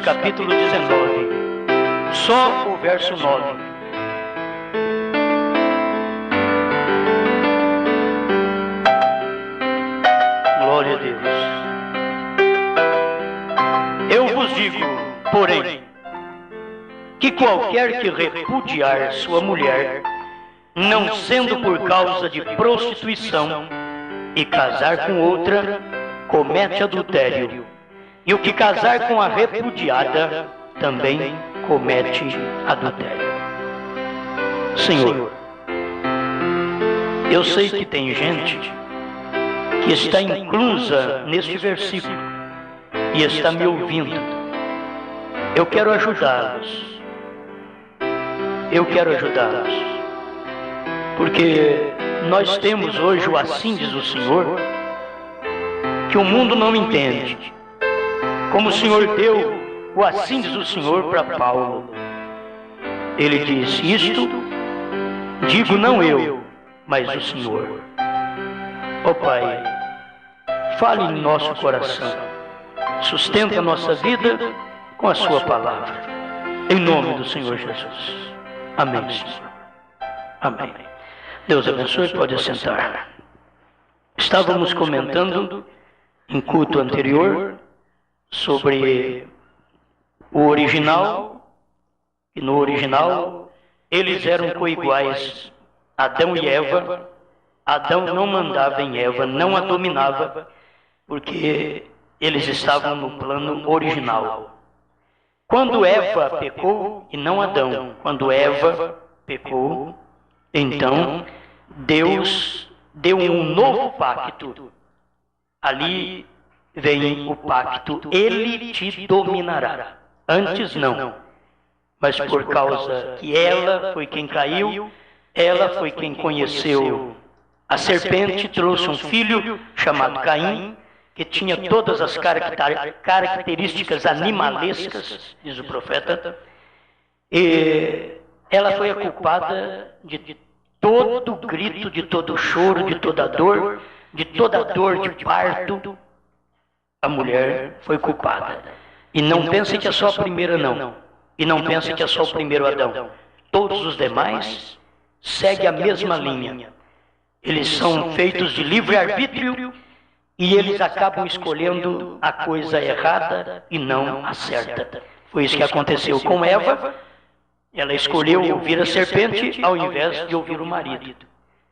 capítulo 19, só o verso 9. Glória a Deus. Eu vos digo, porém, que qualquer que repudiar sua mulher, não sendo por causa de prostituição, e casar com outra, comete adultério. E o que casar com a repudiada, também comete adultério. Senhor, eu sei que tem gente que está inclusa neste versículo e está me ouvindo. Eu quero ajudá-los. Eu quero ajudá-los. Porque nós temos hoje o assim diz o Senhor, que o mundo não entende. Como o Senhor deu o assim diz o Senhor para Paulo. Ele disse, isto digo não eu, mas o Senhor. Ó Pai, fale em nosso coração. Sustenta a nossa vida com a sua palavra. Em nome do Senhor Jesus. Amém, Senhor. Amém. Deus abençoe, pode assentar. Estávamos comentando em culto anterior sobre o original, e no original eles eram coiguais, Adão e Eva. Adão não mandava em Eva, não a dominava, porque eles estavam no plano original. Quando Eva pecou, e não Adão, quando Eva pecou, então Deus deu um novo pacto. Ali vem o pacto, ele te dominará. Antes não, mas por causa que ela foi quem caiu, ela foi quem conheceu a serpente, trouxe um filho chamado Caim, que tinha todas as características animalescas, diz o profeta, e ela foi a culpada de todo grito, de todo choro, de toda dor de parto. A mulher foi culpada. E não pense que é só a primeira, não. E não pense que é só o primeiro Adão. Todos os demais seguem a mesma linha. Eles são feitos de livre-arbítrio e eles acabam escolhendo a coisa errada e não a certa. Foi isso que aconteceu com Eva. Ela escolheu ouvir a serpente ao invés de ouvir o marido.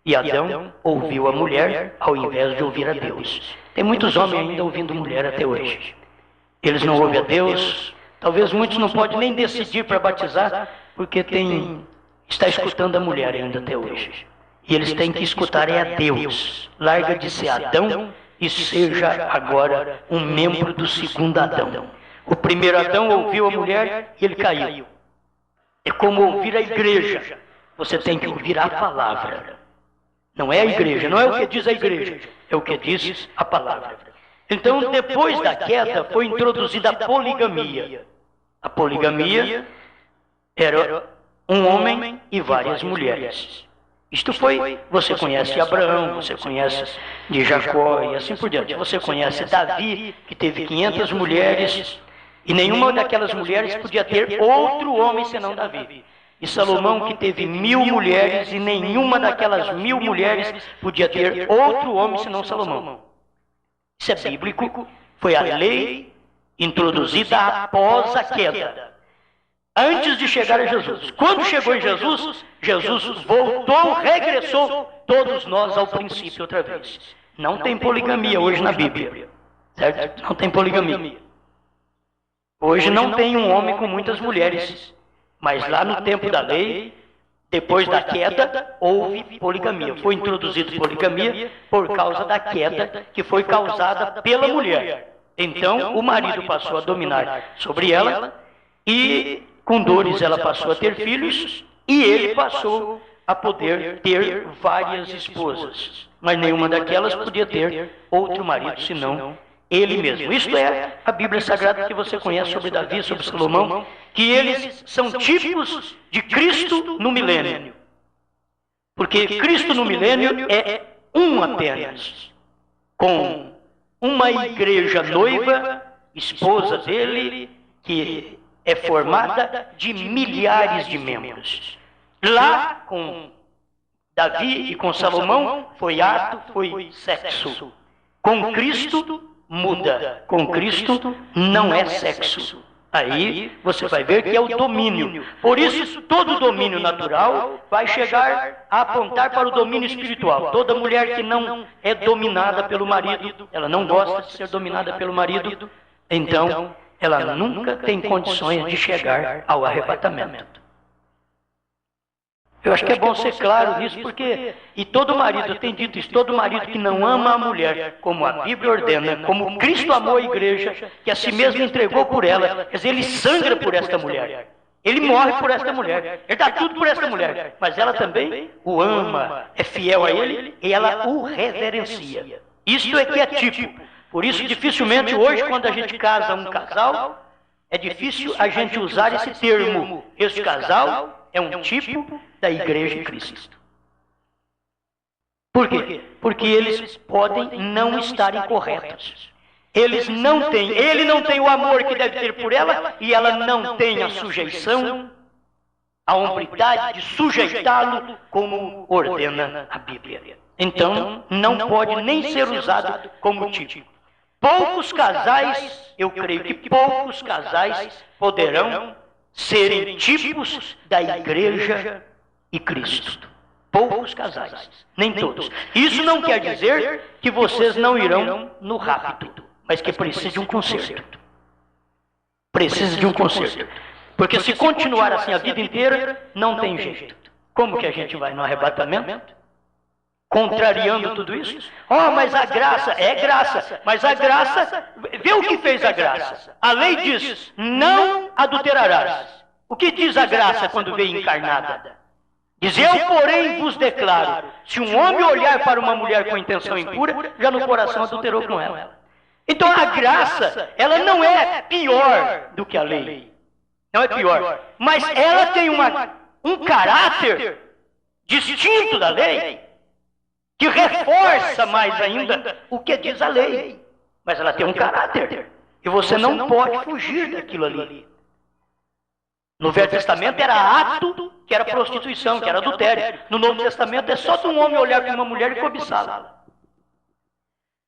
E Adão ouviu a mulher ao invés de ouvir a Deus. Tem muitos homens ainda ouvindo mulher até hoje. Eles não ouvem a Deus. Talvez muitos não podem nem decidir para batizar, porque está escutando a mulher ainda até hoje. E eles têm que escutar é a Deus. Larga de ser Adão e seja agora um membro do segundo Adão. O primeiro Adão ouviu a mulher e ele caiu. É como ouvir a igreja. Você tem que ouvir a palavra. Não é a igreja, não é o que diz a igreja, é o que diz a palavra. Então, depois da queda, foi introduzida a poligamia. A poligamia era um homem e várias mulheres. Isto foi, você conhece Abraão, você conhece de Jacó e assim por diante. Você conhece Davi, que teve 500 mulheres, e nenhuma daquelas mulheres podia ter outro homem senão Davi. E Salomão, que teve 1000 mulheres, e nenhuma daquelas 1000 mulheres podia ter outro homem senão Salomão. Isso é bíblico, foi a lei introduzida após a queda, antes de chegar a Jesus. Quando chegou em Jesus, Jesus voltou, regressou todos nós ao princípio outra vez. Não tem poligamia hoje na Bíblia, certo? Não tem poligamia. Hoje não tem um homem com muitas mulheres. Mas lá no tempo da lei, depois da queda, houve poligamia. Foi introduzida poligamia por causa da queda que foi causada pela mulher. Então, o marido passou a dominar sobre ela e, com dores, ela passou a ter filhos e ele passou a poder ter várias esposas. Mas nenhuma daquelas podia ter outro marido, senão ele mesmo. Isto é a Bíblia Sagrada que você conhece sobre Davi, sobre Salomão, que eles são tipos de Cristo no milênio. Porque Cristo no milênio é um apenas, com uma igreja noiva, esposa dele, que é formada de milhares de membros. Lá com Davi e com Salomão foi ato, foi sexo. Com Cristo muda. Com Cristo não é sexo. Aí você vai ver que é o domínio. Por isso, todo domínio natural vai chegar a apontar para o domínio espiritual. Toda mulher que não é dominada pelo marido, ela não gosta de ser dominada pelo marido, então ela nunca tem condições de chegar ao arrebatamento. Eu acho que é bom ser claro nisso, porque, e todo marido, eu tenho dito isso, todo marido que não ama a mulher, como a Bíblia ordena, como Cristo amou a igreja, que a si mesmo entregou por ela, quer dizer, ele sangra por esta mulher, ele morre por esta mulher, ele dá tudo por esta mulher, mas ela também o ama, é fiel a ele, e ela o reverencia. Isto é que é tipo. Por isso, dificilmente hoje, quando a gente casa um casal, é difícil a gente usar esse termo. Este casal é um tipo da Igreja de Cristo. Por quê? Porque eles podem não estar incorretos. Ele não tem o amor que deve ter por ela, e ela não tem a sujeição, a hombridade de sujeitá-lo como ordena a Bíblia. Então, não pode nem ser usado como tipo. Poucos casais, eu creio que poucos casais poderão serem tipos da Igreja e Cristo. Poucos casais, nem todos. Isso não quer dizer que vocês não irão no rapto, mas que precisa de um conserto. Precisa de um conserto. Porque se continuar assim a vida inteira, não tem jeito. Como que a gente vai no arrebatamento? Contrariando tudo isso? Oh, mas a graça, é graça, mas a graça, vê o que fez a graça. A lei diz, não adulterarás. O que diz a graça quando veio encarnada? Diz, eu porém vos declaro, se um homem olhar para uma mulher com intenção impura, já no coração adulterou com ela. Então a graça, ela não é pior do que a lei. Não é pior. Mas ela tem um caráter distinto da lei, que reforça mais ainda o que diz a lei. Mas ela tem um caráter. E você não pode fugir daquilo ali. No Velho Testamento era ato, que era prostituição, que era adultério. No Novo Testamento é só de um homem olhar para uma mulher e cobiçá-la.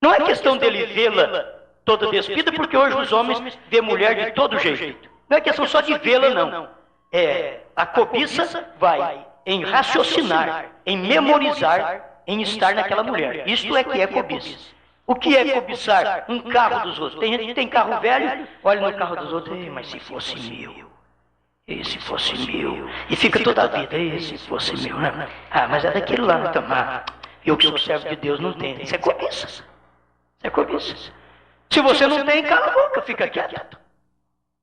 Não é questão dele vê-la toda despida, porque hoje os homens vê mulher de todo jeito. Não é questão só de vê-la, não. A cobiça vai em raciocinar, em memorizar, em estar naquela mulher. Isto é que é cobiça. O que é cobiçar? Um carro dos outros. Tem gente que tem carro velho, olha no carro dos outros, mas se fosse meu. E se fosse meu. E fica toda a vida, e se fosse meu. Né? Ah, mas é daquele lá, então. Eu que sou servo de Deus não tenho. Isso é cobiça. Isso é cobiça. Se você não tem, cala a boca, fica quieto.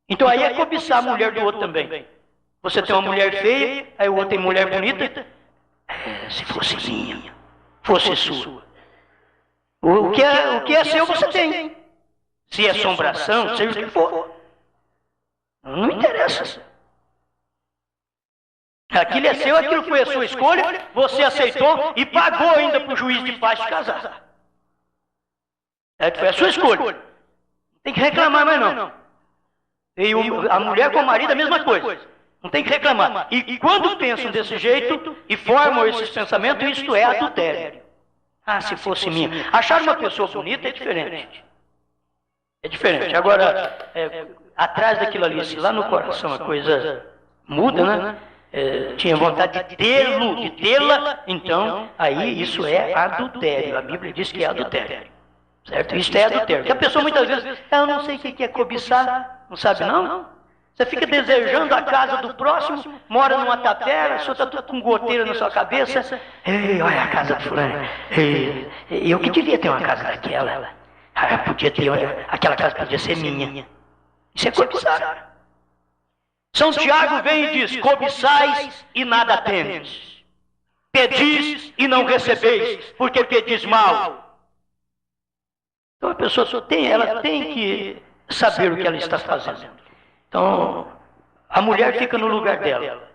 Então aí é cobiçar a mulher do outro também. Você tem uma mulher feia, aí o outro tem mulher bonita. Se fosse minha, fosse sua. O que é seu, você tem. Se é assombração, seja o que for. Não interessa. Aquilo é seu, aquilo foi a sua escolha, você aceitou e pagou ainda para o juiz de paz te casar. Foi a sua escolha. Não tem que reclamar mais não. E a mulher com o marido a mesma coisa. Não tem que reclamar. E quando pensam desse jeito e formam esses pensamentos, isto é adultério. Ah, se fosse minha. Achar uma pessoa bonita é diferente. É diferente. Agora, atrás daquilo ali, se lá no coração a coisa muda, né? Tinha vontade de tê-lo, de tê-la, então aí isso é adultério. A Bíblia diz que é adultério. Certo? Isso é adultério. Porque a pessoa muitas vezes, eu não sei o que é cobiçar, não sabe não? Você fica desejando a casa do próximo, mora numa tapera, só está tudo com goteira na sua cabeça. Ei, olha a casa do fulano. Eu que devia ter uma casa daquela. Podia ter, aquela casa podia ser minha. Isso é cobiçar. São Tiago vem e diz, cobiçais e nada tendes. Pedis e não recebeis, porque pedis mal. Então a pessoa ela tem que saber o que ela está fazendo. Então, a mulher fica no lugar dela.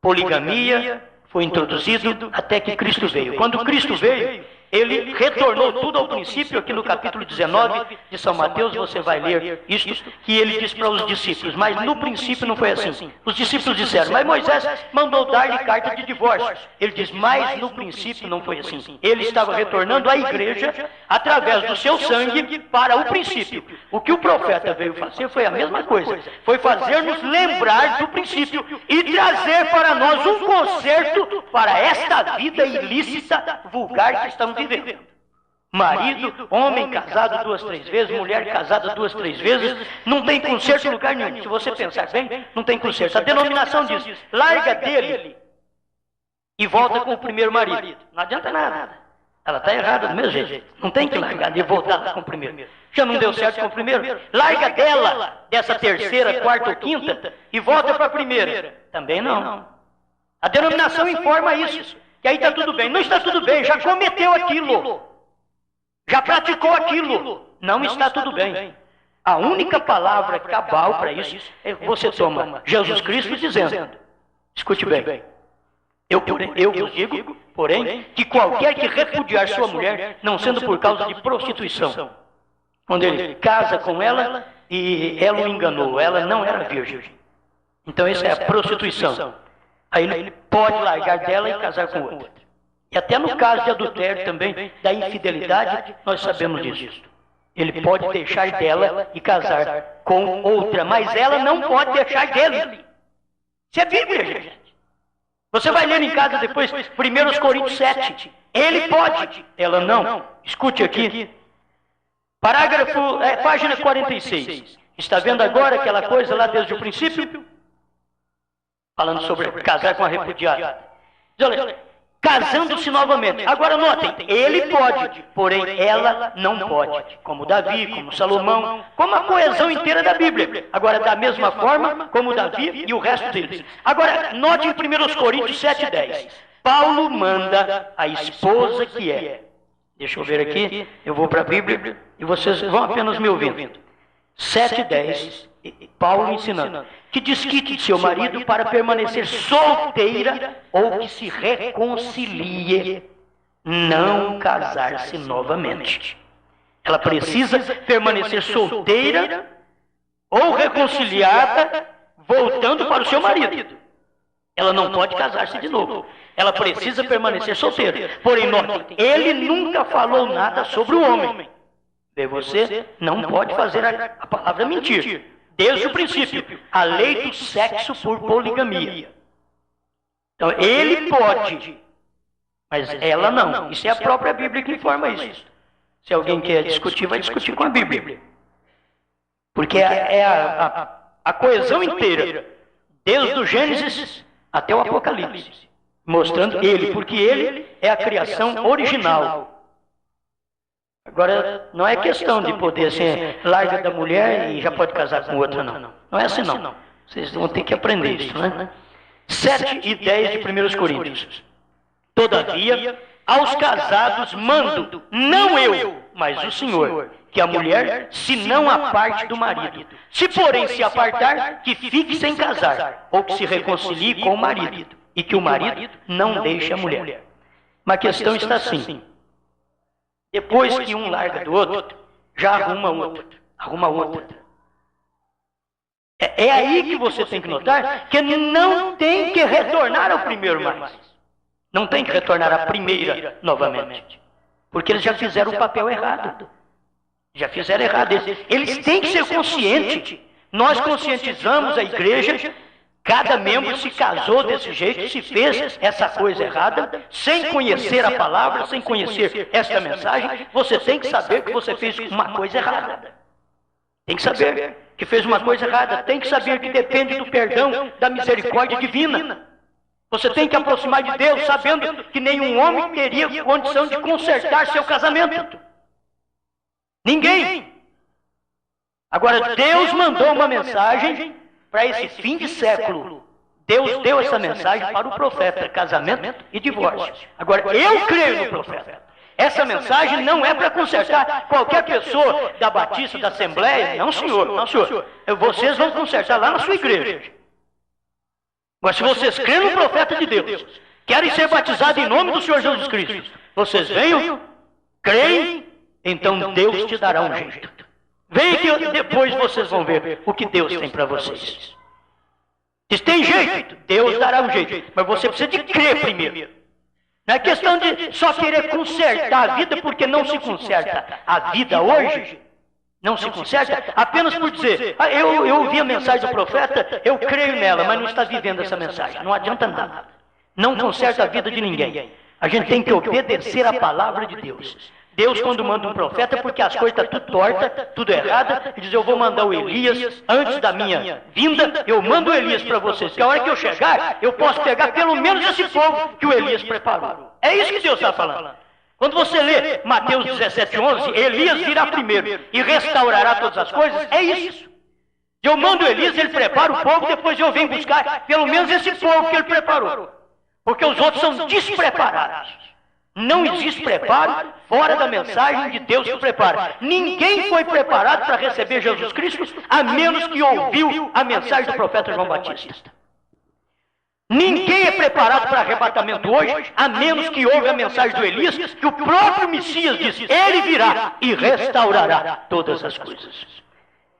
Poligamia foi introduzido até que Cristo veio. Quando Cristo veio, Ele retornou tudo ao princípio. Aqui no capítulo 19 de São Mateus, você vai ler isto, que ele diz para os discípulos, mas no princípio não foi assim. Os discípulos disseram, mas Moisés mandou dar-lhe carta de divórcio. Ele diz, mas no princípio não foi assim. Ele estava retornando à igreja, através do seu sangue, para o princípio. O que o profeta veio fazer foi a mesma coisa. Foi fazer-nos lembrar do princípio e trazer para nós um conserto para esta vida ilícita, vulgar que estamos vivendo. Marido, homem casado 2, 3 vezes, mulher casada 2, 3 vezes, não tem conserto em lugar nenhum. Se você pensar bem, não tem conserto. A denominação diz, larga dele e volta com o primeiro marido. Não adianta nada. Ela está errada do mesmo jeito. Não tem que largar e voltar com o primeiro. Já não deu certo com o primeiro? Larga dela, dessa terceira, quarta ou quinta, e volta para a primeira. Também não. A denominação informa isso. Que aí está tudo bem. Não está tudo bem, já cometeu aquilo. Já praticou aquilo. Não está tudo bem. A única palavra cabal para isso é que você toma Jesus Cristo dizendo, escute bem, eu vos digo, porém, que qualquer que repudiar sua mulher, não sendo por causa de prostituição, quando ele casa com ela e ela o enganou, ela não era virgem. Então isso é a prostituição. Aí ele pode largar dela e casar com outra. E até no caso de adultério também, da infidelidade, nós sabemos disso. Ele pode deixar dela e casar com outra, mas ela não pode deixar dele. Isso é Bíblia, gente. Você vai ler em casa depois, 1 Coríntios 7. Ele pode, ela não. Escute aqui. Parágrafo, página 46. Está vendo agora aquela coisa lá desde o princípio? Falando sobre casar com a repudiada. Diz, olha, casando-se novamente. Agora notem, ele pode, porém ela não pode. Como Davi, como Salomão, como a coesão inteira da Bíblia. Agora, da mesma forma, como Davi e o resto deles. Agora, note em 1 Coríntios 7,10. Paulo manda a esposa que é. Deixa eu ver aqui, eu vou para a Bíblia e vocês vão apenas me ouvindo. 7,10, Paulo ensinando. Que desquite de seu marido para permanecer solteira ou que se reconcilie, não casar-se novamente. Ela precisa permanecer solteira ou reconciliada, voltando para o seu marido. Ela não pode casar-se de novo. Ela precisa permanecer solteira. Porém, note, ele nunca falou nada sobre o homem. Vê você, não pode fazer a palavra mentir. Desde o princípio, a lei do sexo por poligamia. Então, ele pode, mas ela não. Isso é a própria Bíblia que informa isso. Se alguém quer discutir, vai discutir com a Bíblia. Porque é a coesão inteira, desde o Gênesis até o Apocalipse, mostrando ele, porque ele é a criação original. Agora, não é questão de poder assim, larga da mulher e já pode casar com outra, não. Não é assim, não. Vocês vão ter que aprender isso, né? 7:10 de 1 Coríntios. Todavia, aos casados mando, não eu, mas o Senhor, que a mulher se não aparte do marido. Se porém se apartar, que fique sem casar, ou que se reconcilie com o marido, e que o marido não deixe a mulher. Mas a questão está assim. Depois que um larga do outro, já arruma outra. É aí que você tem que notar que não tem que retornar ao primeiro mais. Não tem que retornar à primeira novamente. Porque eles já fizeram o papel errado. Já fizeram errado. Eles têm que ser conscientes. Nós conscientizamos a igreja. Cada membro se casou desse jeito, se fez essa coisa errada, sem conhecer a palavra, sem conhecer esta mensagem. Você tem que saber que você fez uma coisa errada. Tem que saber que fez uma coisa errada. Tem que saber que depende do perdão, da misericórdia divina. Você tem que aproximar de Deus sabendo que nenhum homem teria condição de consertar seu casamento. Ninguém. Agora, Deus mandou uma mensagem para esse fim de século. Deus deu essa mensagem para o profeta, casamento e divórcio. Agora, eu creio no profeta. Essa mensagem não é para consertar qualquer pessoa da Batista, da Assembleia. Não, senhor, não, senhor. Vocês vão consertar lá na sua igreja. Mas se vocês creem no profeta de Deus, querem ser batizados em nome do Senhor Jesus Cristo, vocês venham creem, então Deus te dará um jeito. Vem que depois vocês vão ver o que Deus tem para vocês. Se tem jeito, Deus dará um jeito. Mas você precisa de crer primeiro. Não é questão de só querer consertar a vida, porque não se conserta a vida hoje. Não se conserta apenas por dizer, eu ouvi a mensagem do profeta, eu creio nela, mas não está vivendo essa mensagem. Não adianta nada. Não conserta a vida de ninguém. A gente tem que obedecer a palavra de Deus. Deus, quando manda um profeta, é porque as coisas estão tudo tortas, tudo errado, ele diz, eu vou mandar o Elias, antes da minha vinda, eu mando o Elias para vocês, porque a hora que eu chegar, eu posso pegar pelo menos esse povo que o Elias preparou. É isso que Deus está falando. Quando você lê Mateus 17:11, Elias virá primeiro e restaurará todas as coisas, é isso. Eu mando o Elias, ele prepara o povo, depois eu venho buscar pelo menos esse povo que ele preparou. Porque os outros são despreparados. Não existe preparo fora da mensagem de Deus que prepara. Ninguém foi preparado para receber Jesus Cristo, a menos que ouviu a mensagem do profeta João Batista. Ninguém é preparado para arrebatamento hoje, a menos que ouve a mensagem do Elias, que o próprio Messias disse, ele virá e restaurará todas as coisas.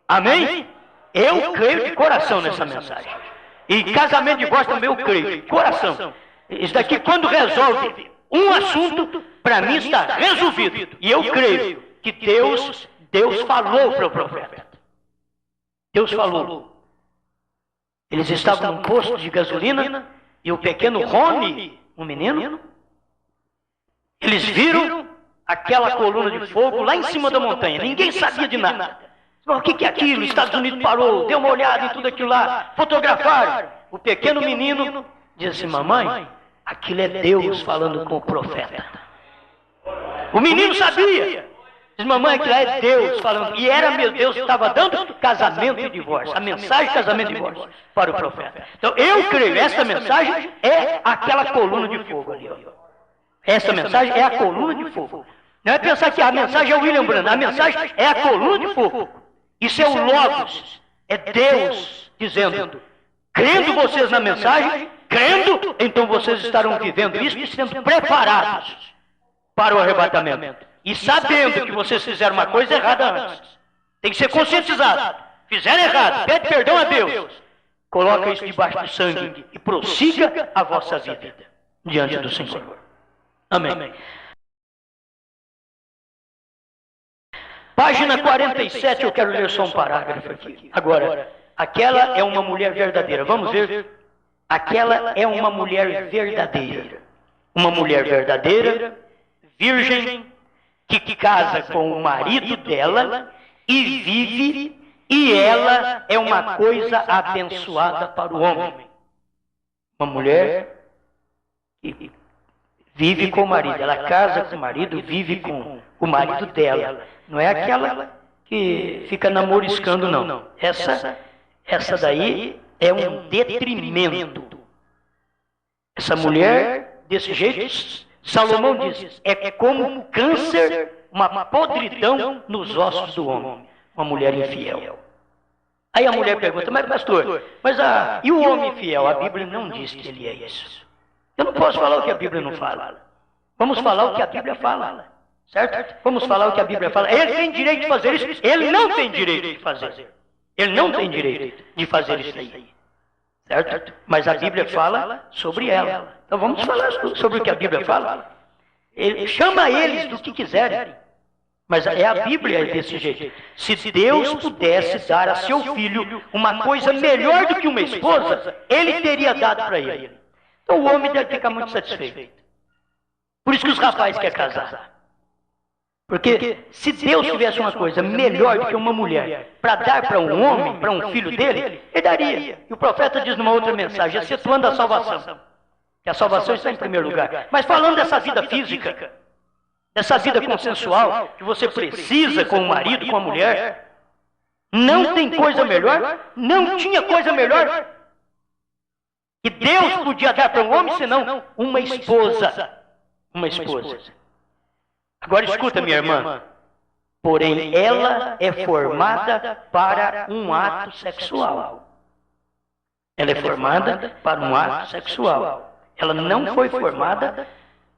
Amém? Eu creio de coração nessa mensagem. E casamento de divórcio também eu creio, de coração. Isso daqui, quando resolve um assunto, para mim está resolvido. E eu creio que Deus falou para o profeta. Deus falou. Eles estavam num posto de gasolina e o pequeno Rony, um menino, eles viram aquela coluna de fogo lá em cima da montanha. Ninguém sabia de nada. O que é aquilo? Os Estados Unidos parou, deu uma olhada em tudo aquilo lá, fotografaram. O pequeno menino disse assim, mamãe, aquilo é Deus falando com o profeta. O menino sabia. Diz, mamãe, aquilo é Deus falando. E era meu Deus que estava dando casamento e divórcio. A mensagem de casamento e divórcio para o profeta. Então eu creio, essa mensagem é aquela coluna de fogo ali. Ó. Essa mensagem é a coluna de fogo. Não é pensar que a mensagem é o William Branham. A mensagem é a coluna de fogo. Isso é o Logos. É Deus dizendo, crendo vocês na mensagem, crendo, então vocês estarão vivendo isso e sendo preparados para o arrebatamento. E sabendo que vocês fizeram uma coisa errada antes. Tem que ser conscientizado. Fizeram errado, pede perdão a Deus. Coloca isso debaixo do sangue e prossiga a vossa vida diante do Senhor. Amém. Página 47, eu quero ler só um parágrafo aqui. Agora, aquela é uma mulher verdadeira. Vamos ver. Aquela é uma mulher verdadeira. Uma mulher verdadeira, virgem, que casa com o marido dela e vive, e ela é uma coisa abençoada para o homem. Uma mulher que vive com o marido, ela casa com o marido, vive com o marido dela. Não é aquela que fica namoriscando, não. Essa daí é um detrimento. Essa mulher, desse jeito, Salomão diz, é como um câncer, uma podridão nos ossos do homem. Uma mulher infiel. Aí a mulher pergunta, mas pastor, e o homem infiel? A Bíblia não diz que ele é isso. Eu não posso falar o que a Bíblia não fala. Vamos falar o que a Bíblia fala. Certo? Vamos falar o que a Bíblia fala. Ele tem direito de fazer isso? Ele não tem direito de fazer. Ele não tem direito de fazer isso aí. Certo? Mas a Bíblia fala sobre ela. Então vamos falar sobre o que a Bíblia fala. Ele chama eles do que quiserem. Mas é a Bíblia desse jeito. Se Deus pudesse dar a seu filho uma coisa melhor do que uma esposa, ele teria dado para ele. Então o homem deve ficar muito satisfeito. Por isso que os rapazes querem casar. Porque se Deus tivesse uma coisa melhor do que uma mulher para dar para um homem, para um filho dele, ele daria. E o profeta diz numa outra mensagem, excetuando a salvação. Que a salvação está em primeiro lugar. Mas falando dessa vida física, dessa vida consensual, que você precisa com o marido, com a mulher, não tem coisa melhor, não tinha coisa melhor que Deus podia dar para um homem, senão uma esposa. Uma esposa. Agora escuta, minha irmã. Porém, ela é formada para um ato sexual. Ela é formada para um ato sexual. Ela não foi formada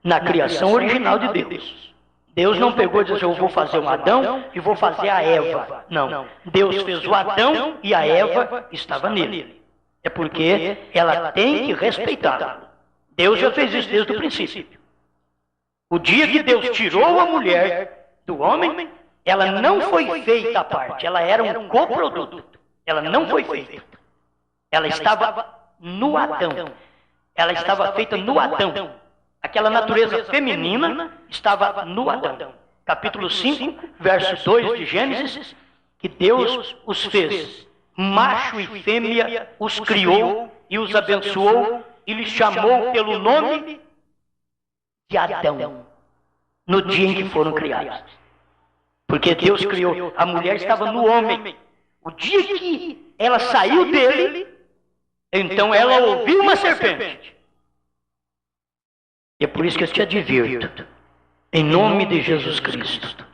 na criação original de Deus. Deus não pegou e disse, eu vou fazer um Adão e vou fazer a Eva. Não. Deus fez o Adão e a Eva estava nele. É porque ela tem que respeitá-lo. Deus já fez isso desde o princípio. O dia que Deus tirou a mulher do homem, ela não foi feita à parte, ela era um coproduto. Ela não foi feita. Ela estava no Adão. Ela estava feita no Adão. Aquela natureza feminina estava no Adão. Capítulo 5, verso 2 de Gênesis, que Deus os fez. Macho e fêmea os criou e os abençoou e lhes chamou pelo nome de Adão, no dia em que foram criados. Porque Deus criou, a mulher estava no homem. O dia que ela saiu dele, então ela ouviu uma serpente. E é por isso que eu te advirto, em nome de Jesus Cristo,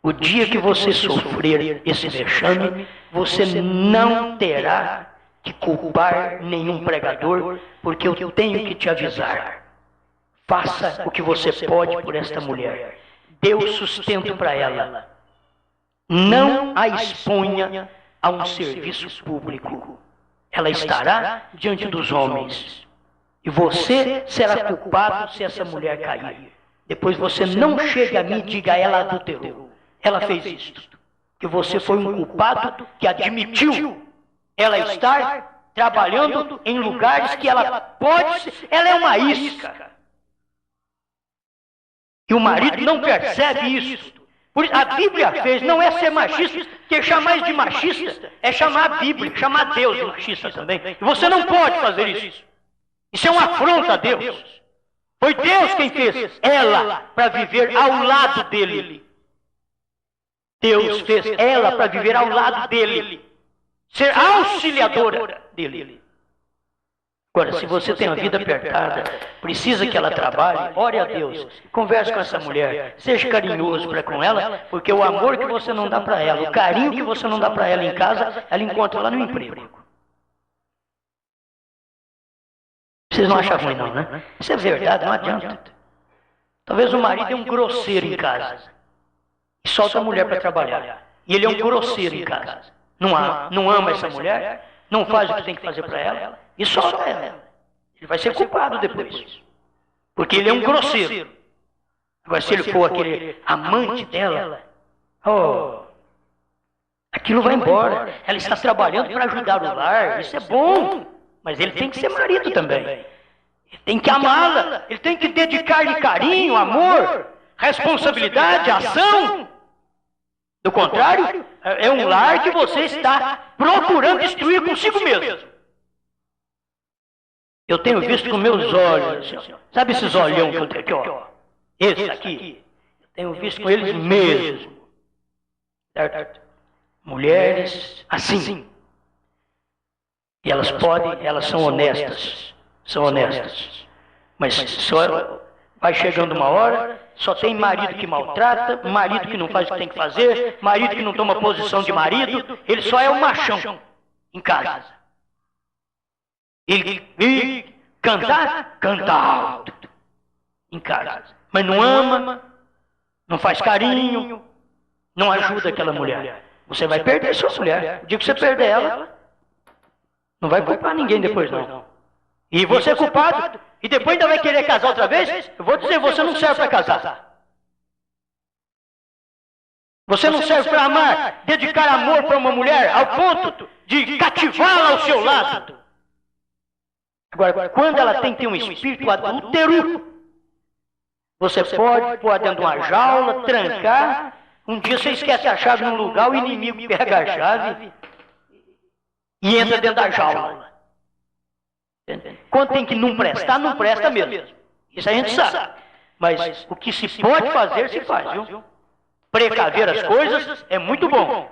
o dia que você sofrer esse vexame, você não terá que culpar nenhum pregador, porque eu tenho que te avisar. Faça o que você pode por esta mulher. Dê o sustento para ela. Não a exponha a um serviço público. Ela estará diante dos homens. E você será culpado se essa mulher cair. Depois você não chega a mim e diga, ela adulterou. Ela fez isto. Que você foi um culpado que admitiu ela estar trabalhando em lugares que ela pode ser. Ela é uma isca. E o marido não percebe isso. Por isso, a Bíblia fez, não é ser machista, porque chamar de machista é chamar a Bíblia, chamar Deus de machista também. E você não pode fazer isso. Isso é uma afronta a Deus. Foi Deus quem fez ela para viver ao lado dele. Deus fez ela para viver ao lado dele. Ser auxiliadora dele. Agora, se você tem uma vida apertada, precisa que ela trabalhe, ore a Deus, converse com essa mulher, seja carinhoso para com ela, porque o amor que você não dá para ela, o carinho que você não dá para ela em casa, ela encontra lá no emprego. Vocês não acham ruim não, né? Isso é verdade, não adianta. Talvez o marido é um grosseiro em casa e solta a mulher para trabalhar. E ele é um grosseiro em casa. Não ama essa mulher, não faz o que tem que fazer para ela e solta ela. Ele vai ser culpado depois. Porque ele é um grosseiro. Agora, se ele for aquele amante dela, aquilo vai embora. Ela está trabalhando para ajudar o lar, isso é bom. Mas ele tem que ser marido também. Ele tem que amá-la. Ele tem que dedicar-lhe carinho, amor, responsabilidade, ação. Do contrário, é um lar que você está procurando destruir consigo mesmo. Eu tenho visto com meus olhos, sabe esses olhão que eu tenho aqui, ó? Esse aqui, eu tenho visto com eles mesmo. Certo? Mulheres assim. E elas são honestas. Mas só vai chegando uma hora, só tem marido que maltrata, marido que não faz o que tem que fazer, marido que não toma posição de marido, ele só é um machão em casa. Ele canta alto em casa, mas não ama, não faz carinho, não ajuda aquela mulher. Você vai perder sua mulher. O dia que você perder ela, não vai culpar ninguém depois, não. E você é culpado, e depois ainda vai querer casar outra vez? Eu vou dizer, você não serve para casar. Você não serve para amar, dedicar amor para uma mulher ao ponto de cativá-la ao seu lado. Agora, quando ela tem que ter um espírito adúltero, você pode pôr dentro de uma jaula, trancar. Um dia você esquece a chave num lugar, o inimigo pega a chave e entra dentro da jaula. Quando tem que não prestar, não presta mesmo. Isso a gente sabe. Mas o que se pode fazer, se faz, viu? Precaver as coisas é muito bom.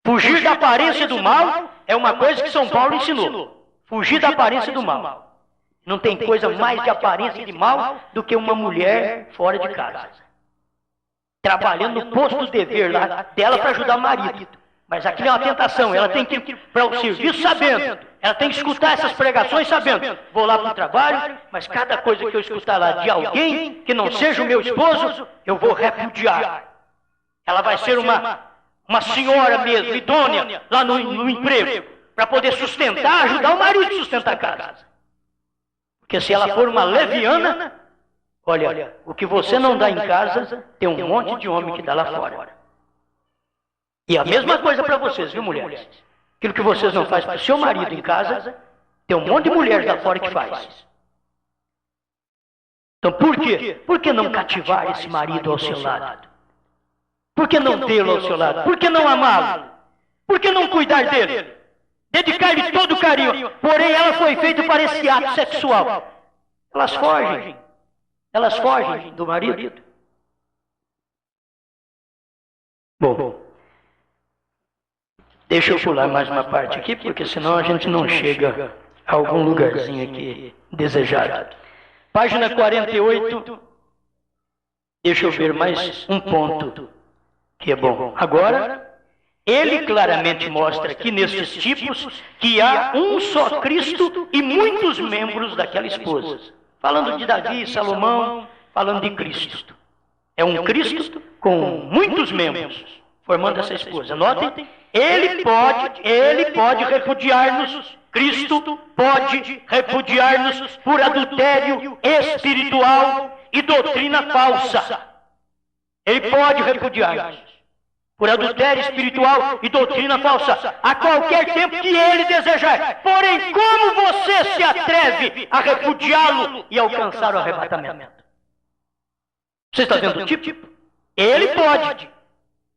Fugir da aparência do mal é uma coisa que São Paulo ensinou. Fugir da aparência do mal. Não tem coisa mais de aparência de mal do que uma mulher fora de casa. Trabalhando no posto de dever lá dela para ajudar o marido. Mas aquilo é uma tentação, ela tem que ir para o serviço sabendo Ela tem que escutar essas pregações sabendo, vou lá para o trabalho, mas cada coisa que eu escutar lá de alguém que não seja o meu esposo, eu vou repudiar. Ela vai ser uma senhora mesmo, idônea, lá no emprego, para poder sustentar, ajudar o marido a sustentar a casa. Porque se ela for uma leviana, olha, o que você não dá em casa, tem um monte de homem que dá lá fora. E a mesma coisa para vocês, viu, mulheres? Aquilo que vocês não fazem para o seu marido em casa, tem um monte de mulheres lá fora que faz. Então por quê? Por que não cativar esse marido ao seu lado? Por que não tê-lo ao seu lado? Por que não amá-lo? Por que não cuidar dele? Dedicar-lhe todo o carinho. Porém, ela foi feita para esse ato sexual. Elas fogem. Elas fogem do marido. Bom, deixa eu pular mais uma parte aqui, porque senão a gente não chega a algum lugarzinho aqui desejado. Página 48. Deixa eu ver mais um ponto que é bom. Agora, ele claramente mostra aqui nesses tipos que há um só Cristo e muitos membros daquela esposa. Falando de Davi, Salomão, falando de Cristo. É um Cristo com muitos membros, formando essa esposa. Notem, ele pode repudiar-nos, Cristo pode repudiar-nos por adultério espiritual e doutrina falsa. Ele pode repudiar-nos por adultério espiritual e doutrina falsa, a qualquer tempo que ele desejar. Porém, como você se atreve a repudiá-lo e alcançar o arrebatamento? Você está vendo o tipo? Ele pode,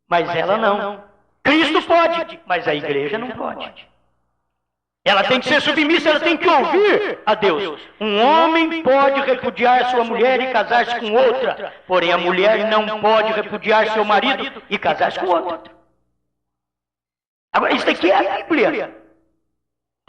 mas ela não. Cristo pode, mas a igreja não pode. Ela tem que ser submissa, ela tem que ouvir a Deus. Um homem pode repudiar sua mulher e casar-se com outra, porém a mulher não pode repudiar seu marido e casar-se com outro. Agora, isso aqui é a Bíblia.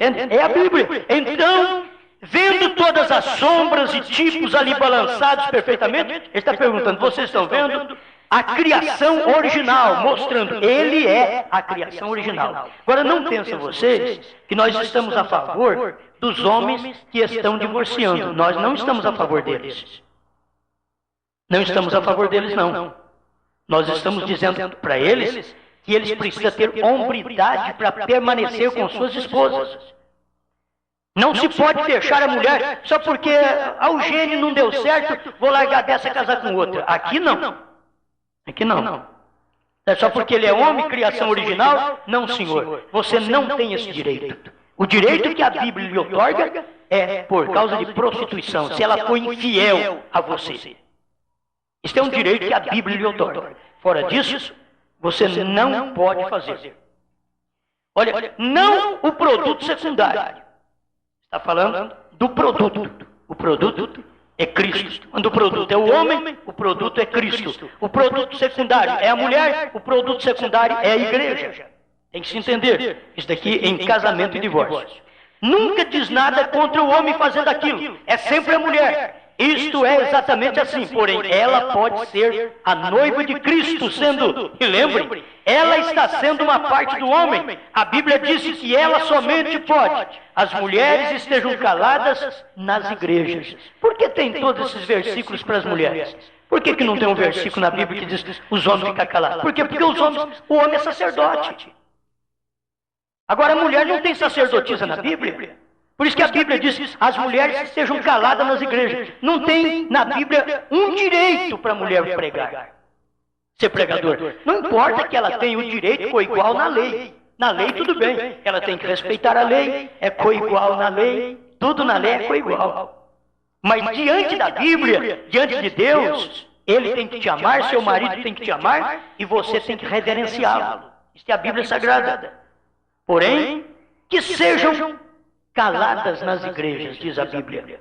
Entende? É a Bíblia. Então, vendo todas as sombras e tipos ali balançados perfeitamente, ele está perguntando, vocês estão vendo? A criação original, mostrando, ele é a criação original. Agora, não pensem vocês que nós estamos a favor dos homens que estão divorciando. Nós não estamos a favor deles. Não estamos a favor deles, não. Nós estamos dizendo para eles que eles precisam ter hombridade para permanecer com suas esposas. Não se pode deixar a mulher só porque o gênio não deu certo, vou largar dessa e casar com outra. Aqui não. Aqui não. É só porque ele é homem, criação original? Não, senhor. Você não tem esse direito. O direito que a Bíblia lhe outorga é por causa de prostituição, se ela for infiel a você. Isso é um direito que a Bíblia lhe outorga. Fora disso, você não pode fazer. Olha, não o produto secundário. Está falando do produto. O produto é Cristo. Quando o produto é o homem, o produto é Cristo. O produto secundário é a mulher, o produto secundário é a igreja. Tem que se entender. Isso daqui em casamento e divórcio. Nunca diz nada contra o homem fazendo aquilo. É sempre a mulher. Isto é exatamente assim. Porém, ela pode ser a noiva de Cristo, sendo, e lembrem, ela está sendo uma parte do homem. A Bíblia diz que ela somente pode. As mulheres estejam caladas nas igrejas. Por que tem todos esses versículos para as mulheres? Por que não tem um versículo na Bíblia que diz os homens ficam calados? Por quê? Porque o homem é sacerdote. Agora a mulher não tem sacerdotisa na Bíblia. Por isso que a Bíblia diz as mulheres estejam caladas nas igrejas. Não tem na Bíblia um direito para a mulher pregar. Ser pregador. Não importa que ela tenha o direito coigual na lei. Na lei tudo bem. Ela tem que respeitar a lei, é coigual na lei. Tudo na lei é coigual. Mas diante da Bíblia, diante de Deus, ele tem que te amar, seu marido tem que te amar e você tem que reverenciá-lo. Isso é a Bíblia Sagrada. Porém, que sejam caladas nas igrejas, diz a Bíblia.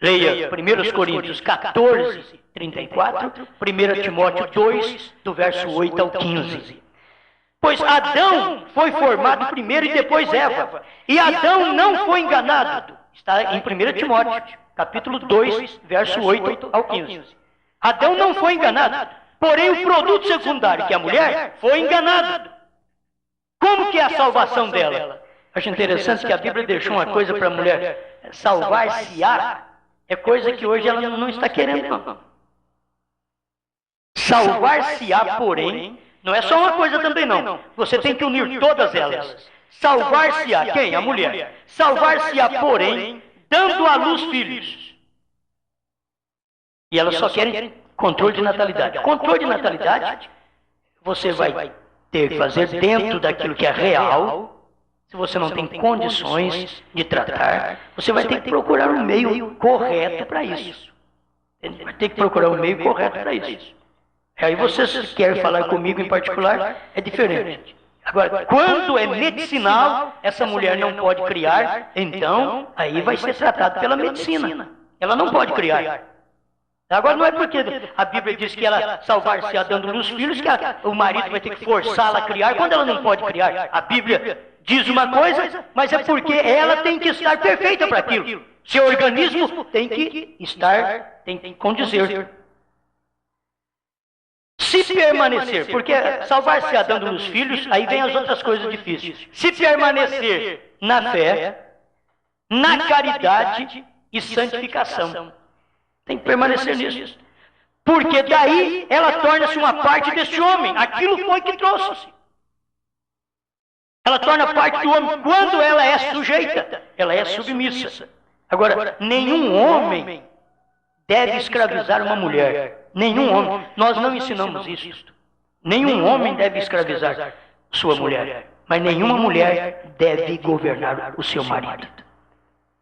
Leia 1 Coríntios 14, 34, 1 Timóteo 2, do verso 8 ao 15. Pois Adão foi formado primeiro e depois Eva. E Adão não foi enganado. Está em 1 Timóteo, capítulo 2, verso 8 ao 15. Adão não foi enganado. Porém, o produto secundário, que é a mulher, foi enganado. Como que é a salvação dela? Acho interessante que a Bíblia deixou uma coisa para a mulher salvar-se-á, é coisa que hoje ela não está querendo, não. Salvar-se-á, porém, não é só uma coisa também, não. Você tem que unir todas elas. Salvar-se-á, quem? A mulher. Salvar-se-á, porém, dando à luz filhos. E elas só querem controle de natalidade. Controle de natalidade, você vai ter que fazer dentro daquilo que é real. Se você não tem condições de tratar, você vai ter que procurar um meio correto para isso. Vai ter que procurar um meio correto para isso. Aí você, se quer falar comigo em particular, é diferente. Agora, quando é medicinal, essa mulher não pode criar, então, aí vai ser tratado pela medicina. Ela não pode criar. Agora, não é porque a Bíblia diz que ela salvar-se-á dando luz filhos, que o marido vai ter que forçá-la a criar, quando ela não pode criar. A Bíblia diz uma coisa, mas é porque ela tem que estar perfeita para aquilo. Seu organismo tem que estar, tem que condizer. Se permanecer, porque salvar-se-á dando luz filhos, aí vem as outras coisas difíceis. Se permanecer na fé, na caridade e santificação. Tem que permanecer nisso. Porque daí ela torna-se uma parte desse homem. Aquilo foi que trouxe. Ela torna parte do homem quando ela é sujeita. Ela é submissa. Agora, nenhum homem deve escravizar uma mulher. Nenhum homem. Nós não ensinamos isso. Nenhum homem deve escravizar sua mulher. Mas nenhuma mulher deve governar o seu marido.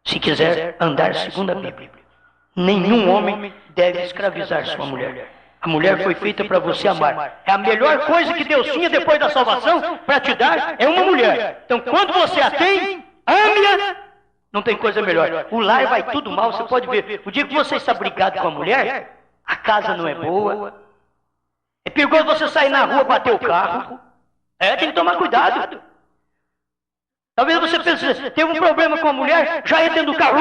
Se quiser andar segundo a Bíblia. Nenhum homem deve escravizar sua mulher. A mulher foi feita para você amar. É a melhor coisa que Deus tinha depois da salvação para te dar, é uma mulher. Então, quando você a tem, ame-a. Não tem coisa melhor. O lar vai tudo mal, você pode ver. O dia que você está brigado com a mulher, a casa não é boa. É perigoso você sair na rua, bater o carro. Tem que tomar cuidado. Talvez você pense, teve um problema com a mulher, já entra dentro do carro.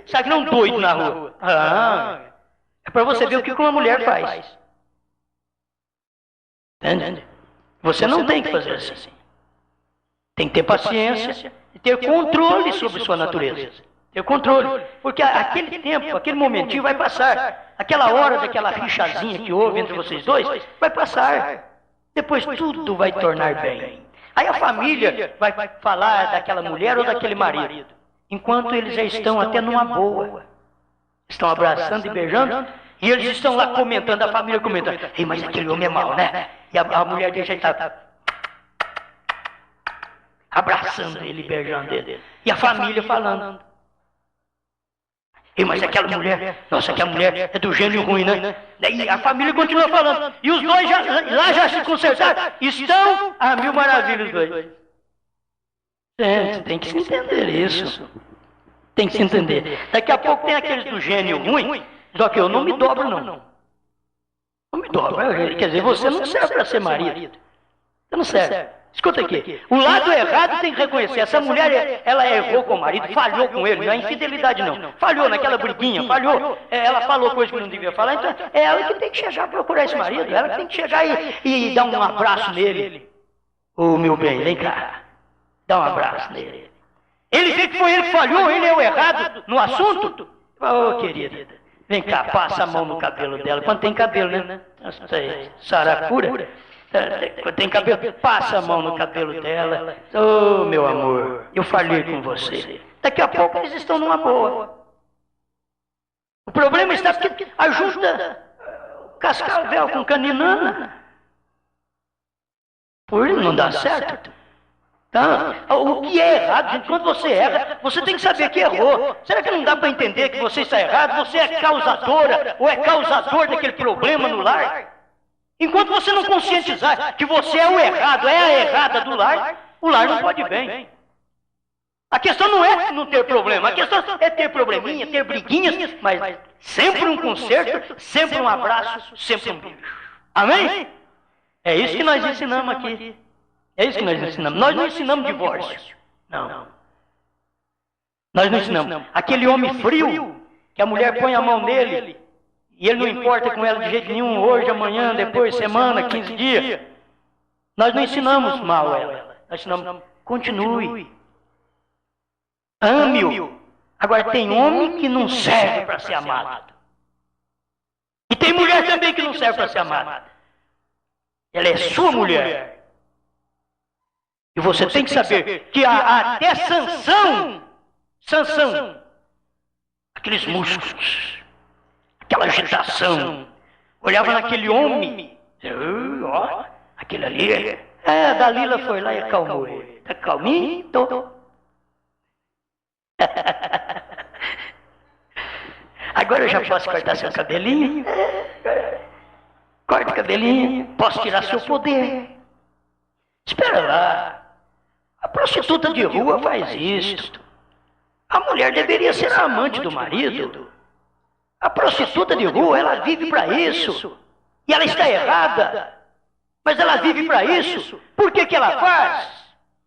Sabe que não é um doido na rua. É para você ver o que uma mulher faz. Entende? Você não tem que fazer assim. Tem que ter paciência e ter controle sobre sua natureza. Ter controle. Porque aquele tempo, aquele momentinho vai passar. Aquela hora daquela rixazinha que houve entre vocês dois, vai passar. Depois tudo vai tornar bem. Aí a família vai falar daquela mulher ou daquele marido. Enquanto eles já estão até numa boa. Estão abraçando e beijando. E eles estão lá comentando, a família comentando. Ei, mas aquele homem é mau, né? E a mulher deixa ele estar abraçando ele, beijando ele. E a família falando. Ei, mas aquela mulher, nossa, aquela mulher é do gênio ruim, né? E a família continua falando. E os dois lá já se consertaram. Estão a mil maravilhas os dois. Gente, tem que se entender isso. Tem que se entender. Daqui a pouco tem aqueles do gênio ruim. Só que eu não me dobro, não. Não me dobro. Quer dizer, você não serve para ser marido. Você não serve. Escuta aqui. O lado errado tem que reconhecer. Essa mulher, ela errou com o marido, falhou com ele. Não é infidelidade, não. Falhou naquela briguinha, falhou. Ela falou coisa que não devia falar. Então, é ela que tem que chegar a procurar esse marido. Ela que tem que chegar e dar um abraço nele. Ô, meu bem, vem cá. Dá um abraço nele. Ele vê que foi ele que falhou, ele é o errado no assunto. Ô, querida, vem cá, passa a mão no cabelo dela. Quando tem cabelo, né? Saracura. Quando tem cabelo, passa a mão no cabelo dela. Ô, meu amor, eu falei com você. Daqui a pouco eles estão numa boa. O problema está porque ajuda cascavel com caninana. Por ele não dá certo. Tá? O que é errado, gente, quando você erra, você tem que saber que errou. Será que não dá para entender que você está errado? Você é causadora ou é causador daquele problema no lar? Enquanto você não conscientizar que você é o errado, é a errada do lar, o lar não pode ir bem. A questão não é não ter problema, a questão é ter probleminha, ter briguinhas, mas sempre um conserto, sempre um abraço, sempre um beijo. Amém? É isso que nós ensinamos aqui. É isso que nós ensinamos. Nós não ensinamos divórcio. Não. Nós não ensinamos. Aquele homem frio, que a mulher põe a mão nele, e ele não importa com ela de jeito nenhum, hoje, amanhã, depois, semana, 15 dias. Nós não ensinamos mal ela. Nós ensinamos continue. Ame-o. Agora, tem homem que não serve para ser amado. E tem mulher também que não serve para ser amada. Ela é sua mulher. E você tem que saber que até Sansão, aqueles músculos, aquela agitação, olhava naquele homem, ó, aquele ali, Dalila foi lá e acalmou ele. Tá calminho? Tô. Agora eu já posso cortar seu cabelinho? Corta o cabelinho, posso tirar seu poder. Espera lá. A prostituta de rua faz isso. A mulher deveria ser a amante do marido. A prostituta de rua, ela vive para isso. E ela está errada. Mas ela vive para isso. Por que ela faz?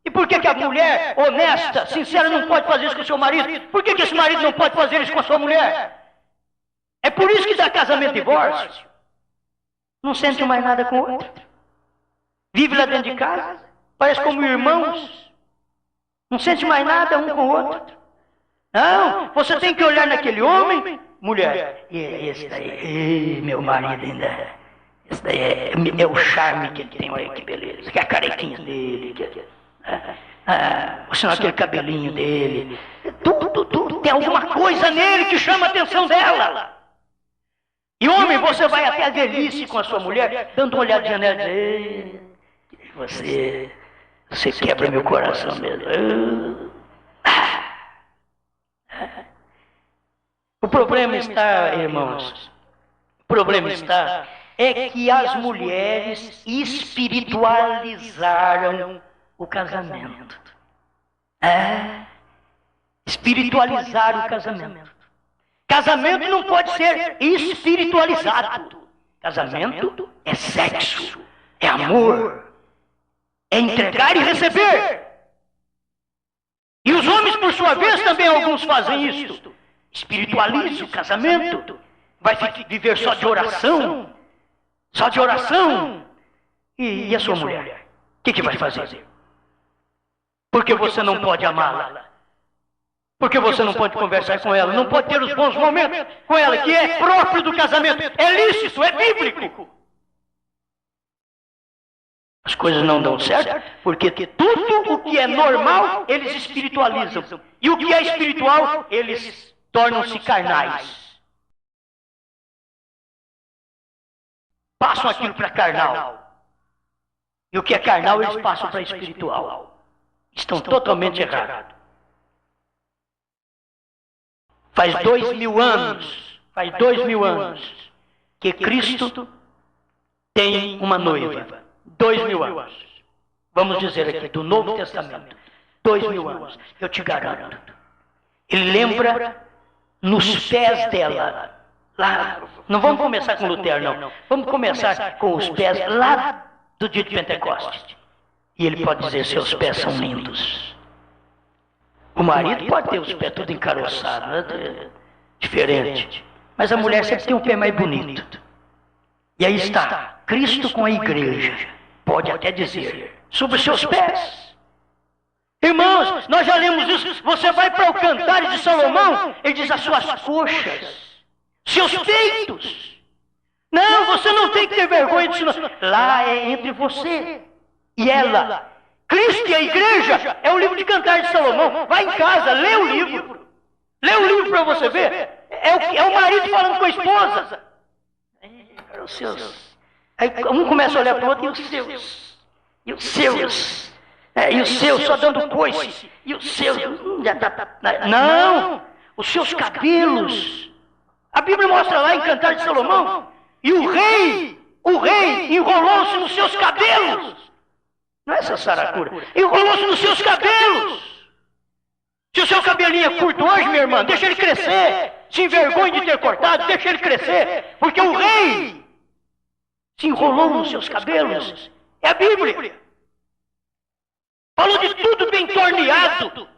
E por que a mulher honesta, sincera, não pode fazer isso com o seu marido? Por que esse marido não pode fazer isso com a sua mulher? É por isso que dá casamento e divórcio. Não sente mais nada com o outro. Vive lá dentro de casa, parece como irmãos. Não sente mais nada um com o outro. Não, você tem que olhar naquele homem, mulher. E esse daí, meu marido ainda. Esse daí é o charme que ele tem, olha que beleza. Que é a carequinha dele. Ou aquele cabelinho dele. Tudo. Tem alguma coisa nele que chama a atenção dela. E homem, você vai até a velhice com a sua mulher, dando uma olhadinha nela e diz, você quebra meu coração mesmo. O problema está, irmãos, é que as mulheres espiritualizaram o casamento. Espiritualizaram o casamento. Casamento não pode ser espiritualizado. Casamento é sexo, é amor, é entregar e receber. E os homens, por sua vez, também alguns fazem isso. Espiritualiza o casamento. Vai viver só de oração. Só de oração. E a sua mulher? O que vai fazer? Porque você não pode amá-la. Porque você não pode conversar com ela. Não pode ter os bons momentos com ela, que é próprio do casamento. É lícito, é bíblico. As coisas não dão certo, porque tudo o que é normal, eles espiritualizam. E o que é espiritual, eles tornam-se carnais. Passam aquilo para carnal. E o que é carnal, eles passam para espiritual. Estão totalmente errados. Faz 2000 anos que Cristo tem uma noiva. 2000 anos. Vamos dizer aqui, do Novo Testamento. 2000 anos. Eu te garanto. Ele lembra nos pés dela. Lá, não vamos começar com Lutero, não. Vamos começar com os pés lá do dia de Pentecostes. E ele pode dizer, seus pés são lindos. O marido pode ter os pés tudo encaroçados, né? Diferente. Mas a mulher sempre tem um pé mais bonito. E aí está, Cristo com a igreja. Pode até dizer, sobre os seus pés. Irmãos, nós já lemos isso. Você vai para o Cantares de Salomão, ele diz as suas coxas, seus peitos. Não, você não tem que ter vergonha disso. Lá é entre você e ela. Cristo e a igreja é o livro de Cantares de Salomão. Vai em casa, lê o livro. Lê o livro para você ver. É o marido falando com a esposa. Os seus. Aí um começa a olhar para o outro, e os seus. E os seus. E os seus só dando coice. E os seus. Não! Os seus cabelos. A Bíblia mostra lá em Cantares de Salomão. E o rei enrolou-se nos seus cabelos. Não é essa saracura. Enrolou-se nos seus cabelos. Se o seu cabelinho é curto hoje, minha irmã, deixa ele crescer. Se envergonhe de ter cortado, deixa ele crescer. Porque o rei se enrolou nos seus cabelos. É a Bíblia. Falou de tudo bem torneado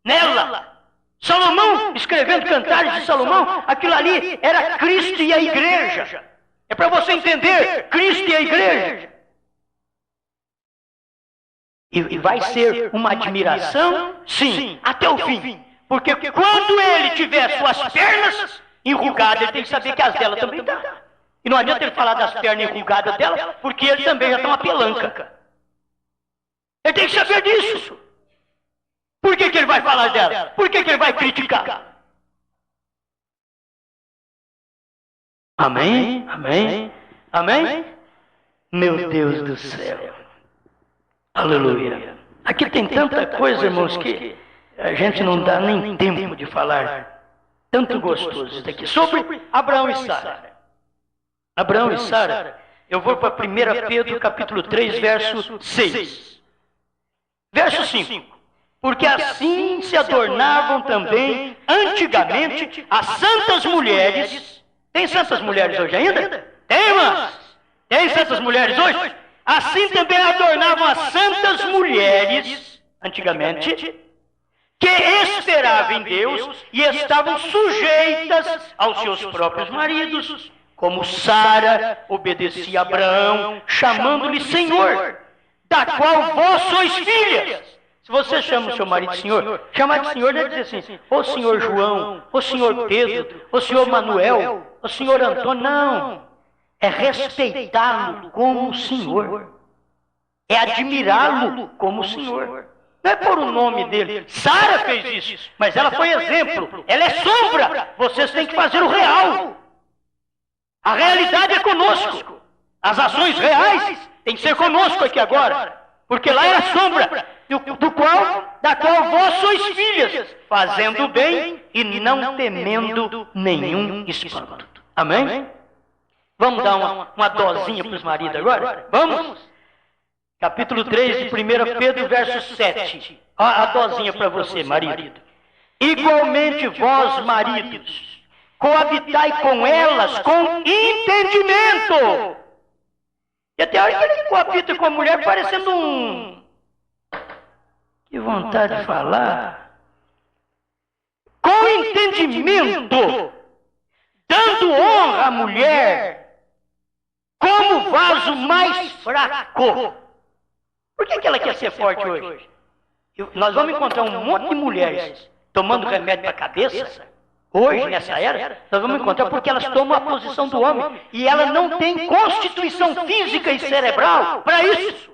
nela. Salomão, escrevendo Cantares de Salomão, aquilo ali era Cristo e a igreja. É para você entender, Cristo e a igreja. E vai ser uma admiração, sim, até o fim. Porque quando ele tiver suas pernas enrugadas, ele tem que saber que as dela também estão. E não adianta ele falar das pernas enrugadas dela, porque ele também já está uma pelanca. Ele tem que saber disso. Por que ele vai falar dela? Por que ele vai criticar? Amém? Amém? Amém? Meu Deus do céu. Aleluia. Aqui tem tanta coisa, irmãos, que a gente não dá nem tempo de falar. Tanto gostoso isso daqui. Sobre Abraão e Sara. Abraão e Sara, eu vou para 1 Pedro capítulo 3, verso 6. Verso 5. Porque assim se adornavam também antigamente as santas mulheres. Tem santas mulheres hoje ainda? Tem, irmãs? Tem santas mulheres hoje? Assim também adornavam as santas mulheres, antigamente, que esperavam em Deus e estavam sujeitas aos seus próprios maridos, como Sara obedecia a Abraão, chamando-lhe Senhor, da qual vós sois filhas. Se você chama o seu marido de Senhor, chamar de Senhor não é dizer assim, ô Senhor João, ô Senhor Pedro, ô Senhor Manuel, ô Senhor Antônio, não. É respeitá-lo como Senhor. É admirá-lo como Senhor. Não é por o nome dele. Sara fez isso, mas ela foi exemplo. Ela é sombra. Vocês têm que fazer o real. A realidade é conosco. As ações reais têm que ser conosco aqui agora. Porque lá era sombra, da qual vós sois filhas, fazendo o bem e não temendo nenhum espanto. Amém? Vamos dar uma dosinha para os maridos agora? Vamos? Capítulo 3 de 1 Pedro, verso 7. A dosinha para você, marido. Igualmente vós, maridos, coabitai com elas com entendimento. E até a hora que ele coabita com a mulher parecendo um... Que vontade de falar. Com entendimento, dando honra à mulher como vaso mais fraco. Por que ela quer ser forte hoje? Nós vamos encontrar um monte de mulheres tomando remédio para a cabeça. Hoje, nessa era, nós vamos encontrar porque elas tomam a posição do homem. E ela não tem constituição física e cerebral para isso.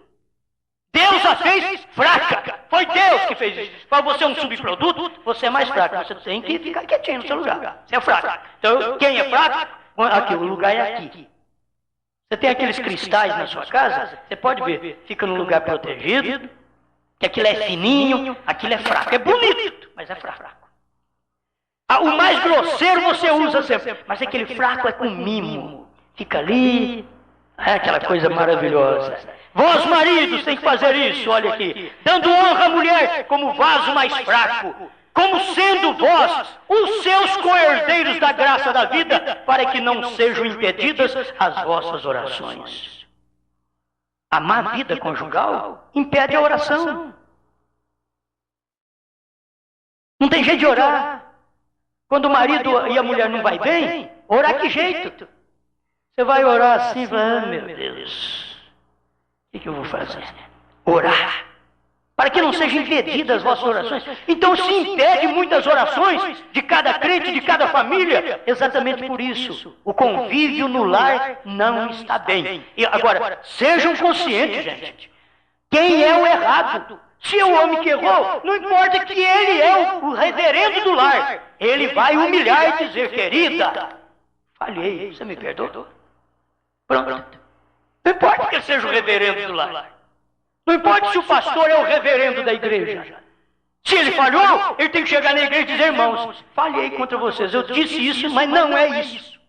Deus a fez fraca. Foi Deus que fez isso. Para você é um subproduto, você é mais fraco. Você tem que ficar quietinho no seu lugar. Você é fraco. Então, quem é fraco? Aqui, o lugar é aqui. Você tem aqueles cristais na sua casa, você pode ver, fica num lugar protegido, que aquilo é fininho, aquilo é fraco. É bonito, mas é fraco. O mais grosseiro você usa sempre, mas aquele fraco é com mimo. Fica ali, é aquela coisa maravilhosa. Vós, maridos, tem que fazer isso, olha aqui. Dando honra à mulher como vaso mais fraco, como sendo vós os seus co-herdeiros da graça da vida, para que não sejam impedidas as vossas orações. A má vida conjugal impede a oração. Não tem jeito de orar. Quando o marido e a mulher não vai bem, orar que jeito? Você vai orar assim, ah, meu Deus, o que eu vou fazer? Orar. Para que não sejam impedidas as vossas orações. Então se impede muitas orações de cada crente, de cada família. Exatamente por isso. O convívio no lar não está bem. E agora, sejam conscientes, gente. Quem é o errado? Se é o homem que errou, não importa que ele é o reverendo do lar. Ele vai humilhar e dizer, querida, falhei, você me perdoou? Pronto. Não importa que ele seja o reverendo do lar. Não importa se o pastor é o reverendo da igreja. Se ele falhou, ele tem que chegar na igreja e dizer, irmãos, falhei contra vocês. Eu disse isso, mas não é isso.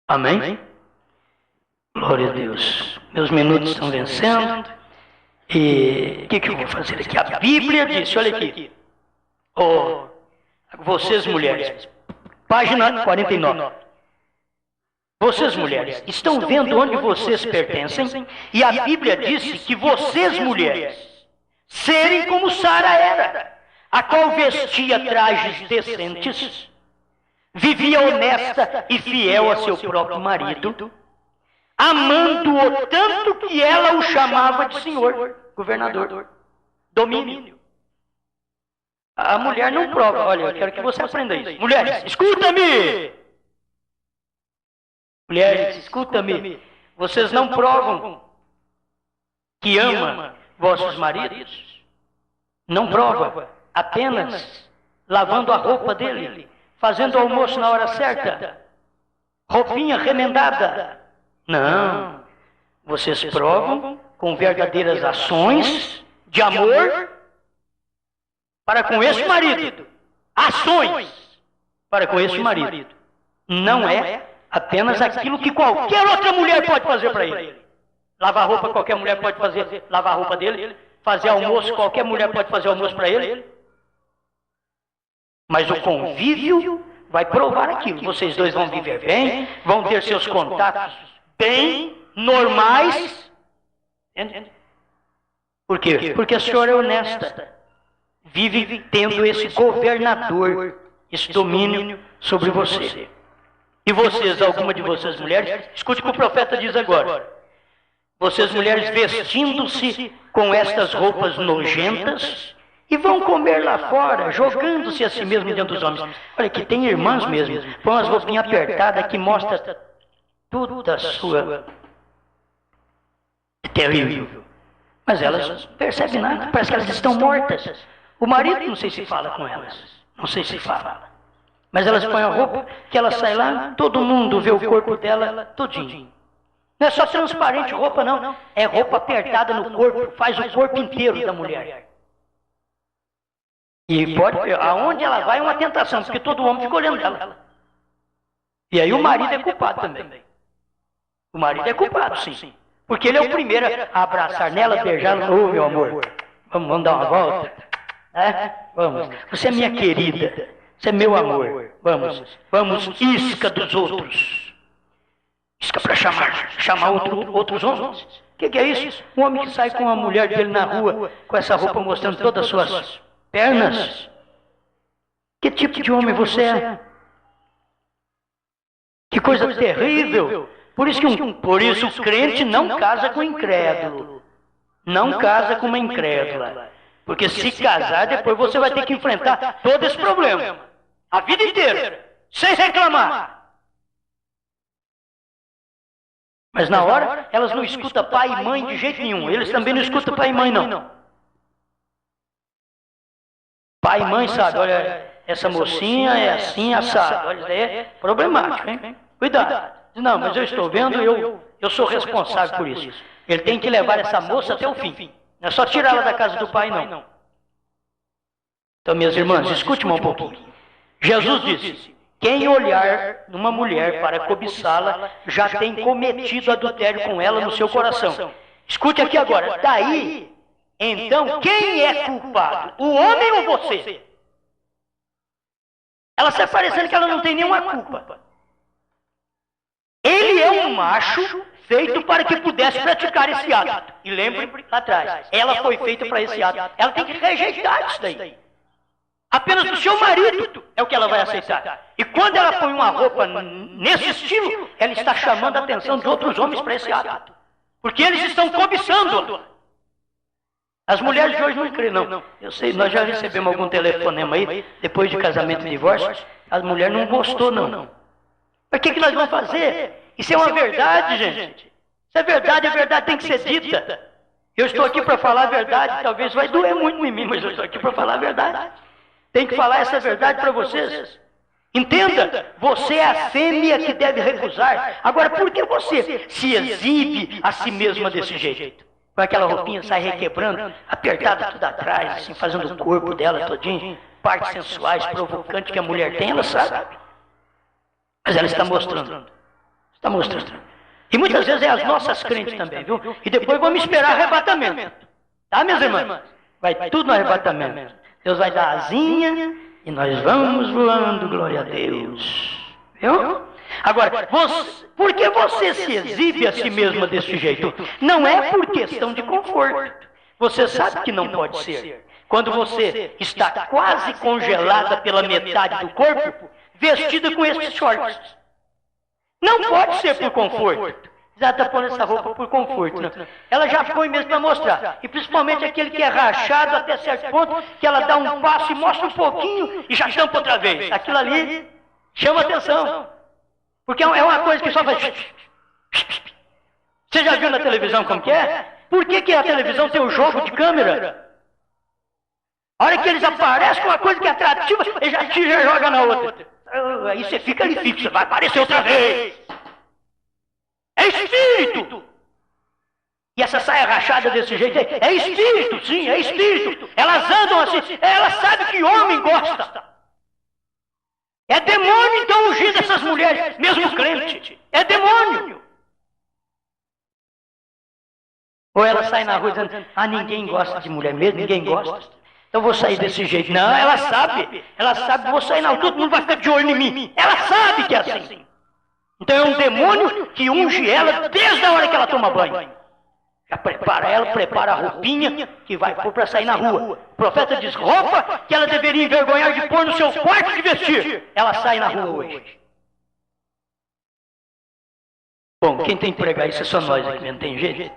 Amém? Glória a Deus. Meus minutos estão vencendo. E o que eu vou fazer aqui? A Bíblia disse, olha aqui. Oh, vocês mulheres, página 49. Vocês mulheres, estão vendo onde vocês pertencem? E a Bíblia disse que vocês mulheres, serem como Sara era, a qual vestia trajes decentes, vivia honesta e fiel a seu próprio marido, amando-o tanto que ela o chamava de senhor, governador, domínio. A mulher não prova. Olha, eu quero que você aprenda isso. Mulheres, escuta-me! Mulheres, escuta-me. Vocês não provam que ama vossos maridos? Não prova. Apenas lavando a roupa dele, fazendo o almoço na hora certa, roupinha remendada. Não. Vocês provam com verdadeiras ações de amor para com esse marido. Ações para com esse marido. Não é apenas aquilo que qualquer outra mulher pode fazer para ele. Lavar roupa, qualquer mulher pode fazer, lavar a roupa dele. Fazer almoço, qualquer mulher pode fazer almoço para ele. Mas o convívio vai provar aquilo. Vocês dois vão viver bem, vão ter seus contatos bem, normais. Por quê? Porque a senhora é honesta. Vive tendo esse governador, esse domínio sobre você. E vocês, alguma de vocês mulheres, escute o que o profeta diz agora. Vocês mulheres vestindo-se com estas roupas nojentas e vão comer lá fora, jogando-se a si mesmo dentro dos homens. Olha, que tem irmãs mesmo, põe umas roupinhas apertadas que mostra tudo a sua... É terrível. Mas elas não percebem nada, parece que elas estão mortas. O marido, não sei se fala com elas, não sei se fala. Mas elas põem a roupa, que ela sai lá, todo mundo vê o corpo dela todinho. Não é só transparente roupa, não. É roupa apertada no corpo, faz o corpo inteiro da mulher. E pode, aonde ela vai é uma tentação, porque todo homem fica olhando ela. E aí o marido é culpado também. O marido é culpado, sim. Porque ele é o primeiro a abraçar nela, beijá-la. Ô, meu amor, vamos dar uma volta? Vamos. Você é minha querida. Você é meu amor. Vamos, isca dos outros. Isca para chamar outros homens. O que é isso? Um homem que sai com a mulher dele na rua, com essa roupa mostrando todas as suas pernas. Que tipo de homem você é? Que coisa terrível. Por isso o crente não casa com incrédulo. Não casa com uma incrédula. Porque se casar, depois você vai ter que enfrentar todo esse problema. A vida inteira. Sem reclamar. Mas na hora, elas não escutam pai e mãe de jeito nenhum. Eles também não escutam pai e mãe, não. Pai e mãe sabe, olha, essa mocinha é assim, assado. Olha, isso daí é problemático, hein? Cuidado. Não, mas eu estou vendo, eu sou responsável por isso. Ele tem que levar essa moça até o fim. Não é só tirá-la da casa do pai, não. Então, minhas irmãs, escute-me um pouquinho. Jesus disse, quem olhar numa mulher para cobiçá-la, já tem cometido adultério com ela no seu coração. Escute aqui agora. Daí, então, quem é culpado? O homem ou você? Ela está parecendo que ela não tem nenhuma culpa. Ele é um macho feito para que pudesse praticar esse ato. E lembre lá atrás, ela foi feita para esse ato. Ela tem que rejeitar isso daí. Apenas do seu marido é o que ela vai aceitar. E quando ela põe uma roupa nesse estilo, ela está chamando a atenção de outros homens para esse ato. Porque eles estão cobiçando. As mulheres de hoje não creem, não. Eu sei, nós já recebemos algum telefonema aí, depois de casamento e divórcio, as mulheres não gostou, não. Mas o que nós vamos fazer? Isso é uma verdade, gente. Isso é verdade, a verdade tem que ser dita. Eu estou aqui para falar a verdade, talvez vai doer muito em mim, mas eu estou aqui para falar a verdade. Tem que falar essa verdade para vocês. Entenda, você é a fêmea que deve recusar. Agora, por que você se exibe a si mesma desse jeito? Com aquela roupinha sai requebrando, apertada tudo atrás, assim, fazendo o corpo dela todinho, partes sensuais, provocantes que a mulher tem, ela sabe. Mas ela está mostrando. Está mostrando. E muitas vezes é as nossas crentes também, viu? E depois vamos esperar arrebatamento. Tá, minhas irmãs? Vai tudo no arrebatamento. Deus vai dar asinha e nós vamos voando, glória a Deus. Viu? Agora, por que você se exibe a si mesma desse jeito? Não é por questão de conforto. Você sabe que não pode ser. Quando você está quase congelada pela metade do corpo, vestida com esses shorts. Não pode ser por conforto. ela está pondo essa roupa por conforto. Não. Ela já põe mesmo para mostrar. E principalmente aquele que é rachado até certo ponto, que ela dá um passo e mostra um pouquinho e já tampa outra vez. Aquilo ali chama atenção. Porque é uma coisa que só faz... Você já viu na televisão como que é? Por que a televisão tem o jogo de câmera? A hora que eles aparecem com uma coisa que é atrativa, ele já tira e joga na outra. Aí você fica ali fixo, vai aparecer outra vez. É espírito! E essa saia rachada desse jeito aí, é espírito, sim, é espírito. Elas andam assim, elas sabem que homem gosta. É demônio então ungindo essas mulheres, mesmo crente. É demônio. Ou ela sai na rua dizendo, ninguém gosta de mulher mesmo, ninguém gosta. Então vou sair desse jeito. Não, ela sabe, vou sair na rua, todo mundo vai ficar de olho em mim. Ela sabe que é assim. Então é um demônio que unge ela desde a hora que ela toma banho. Já prepara a roupinha que vai pôr para sair na rua. O profeta diz, roupa que ela deveria envergonhar de pôr no seu quarto de vestir. Ela sai na rua hoje. Bom, quem tem que pregar isso é só nós aqui, não tem jeito.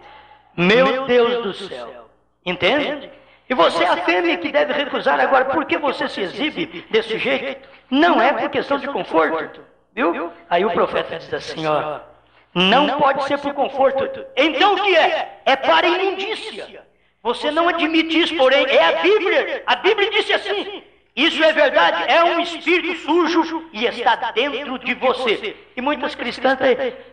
Meu Deus do céu. Entende? E você é a fêmea que deve recusar agora. Por que você se exibe desse jeito? Não é por questão de conforto. Viu? Aí o profeta diz assim, ó. Não pode ser por conforto. Então o que é? É para imundícia. Você não admite isso, porém, é a Bíblia. A Bíblia disse assim. Isso é verdade, é um espírito sujo e está dentro de você. E muitas cristãs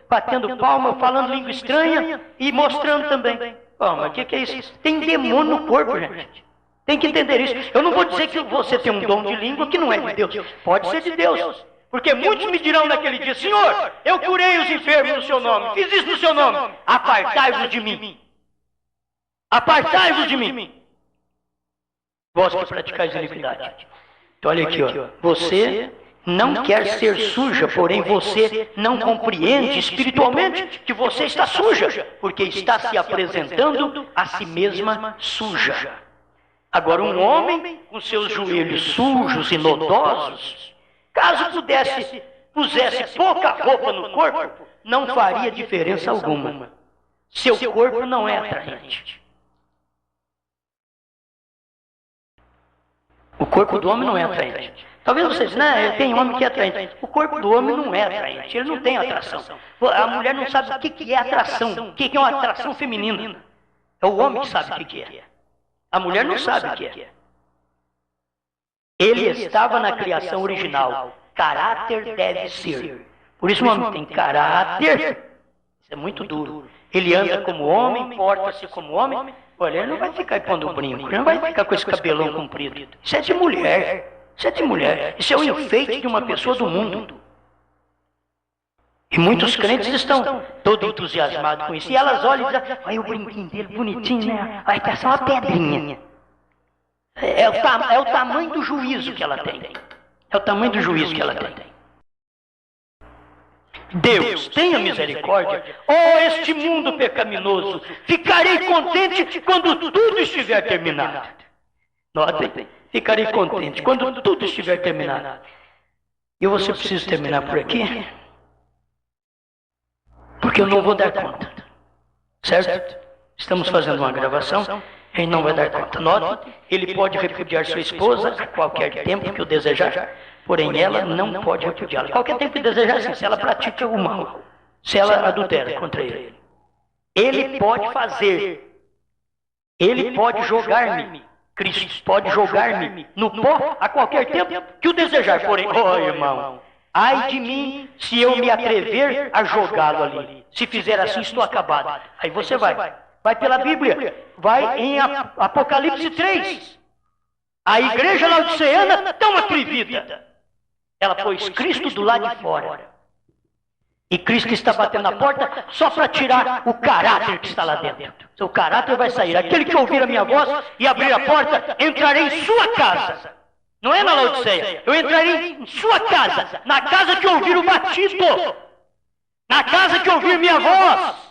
batendo palma, falando língua estranha e mostrando também. Mas o que é isso? Tem demônio no corpo, gente. Tem que entender isso. Eu não vou dizer que você tem um dom de língua que não é de Deus. Pode ser de Deus. Porque muitos me dirão naquele dia, Senhor, eu curei os enfermos no seu nome, fiz isso no seu nome. Apartai-vos de mim. Apartai-vos de mim. Vós que praticais iniquidade. Então olha aqui, ó. Você não quer ser suja, porém você não compreende espiritualmente que você está suja, porque está se apresentando a si mesma suja. Agora um homem com seus joelhos sujos e nodosos, caso pusesse pouca roupa no corpo, não faria diferença alguma. Seu corpo não é atraente. O corpo do homem não é atraente. Talvez vocês dizem, tem homem que é atraente. O corpo do homem não é atraente, ele não tem atração. A mulher não sabe o que é atração, o que é uma atração feminina. É o homem que sabe o que é. A mulher não sabe o que é. Ele estava na criação original. Caráter deve ser. Por isso o homem tem caráter. Isso é muito duro. Ele anda como homem, porta-se como homem. Olha, ele não vai ficar pondo brinco, ele não vai ficar com esse cabelão comprido. Isso é de mulher. Isso é de mulher. Isso é o enfeite de uma pessoa do mundo. E muitos crentes estão todos entusiasmados com isso. E elas olham e dizem, olha o brinquinho dele, bonitinho, né? Vai ter só uma pedrinha. É o tamanho do juízo que ela tem. É o tamanho do juízo que ela tem. Deus, tenha misericórdia. Oh, este mundo pecaminoso. Ficarei contente quando tudo estiver terminado. Notem, ficarei contente quando tudo estiver terminado. E você precisa terminar por aqui? Porque eu não vou dar conta. Certo? Estamos fazendo uma gravação. Ele não vai dar conta. Note, ele pode repudiar sua esposa a qualquer tempo que o desejar, porém ela não pode repudiá-la. Qualquer tempo que desejar, sim, se ela pratica o mal, se ela adultera contra ele. Ele pode fazer, ele pode jogar-me, Cristo pode jogar-me no pó a qualquer tempo que o desejar, porém, irmão, ai de mim se eu me atrever a jogá-lo ali. Se fizer assim, estou acabado. Aí você vai pela Bíblia, vai em Apocalipse 3. A igreja laodiceana tão atrevida. Ela pôs Cristo do lado de fora. E Cristo está batendo na porta só para tirar o caráter que está lá dentro. Seu caráter vai sair. Aquele que ouvir a minha voz e abrir a porta, entrarei em sua casa. Não é na Laodiceia. Eu entrarei em sua casa. Na casa que ouvir o batido. Na casa que ouvir minha voz.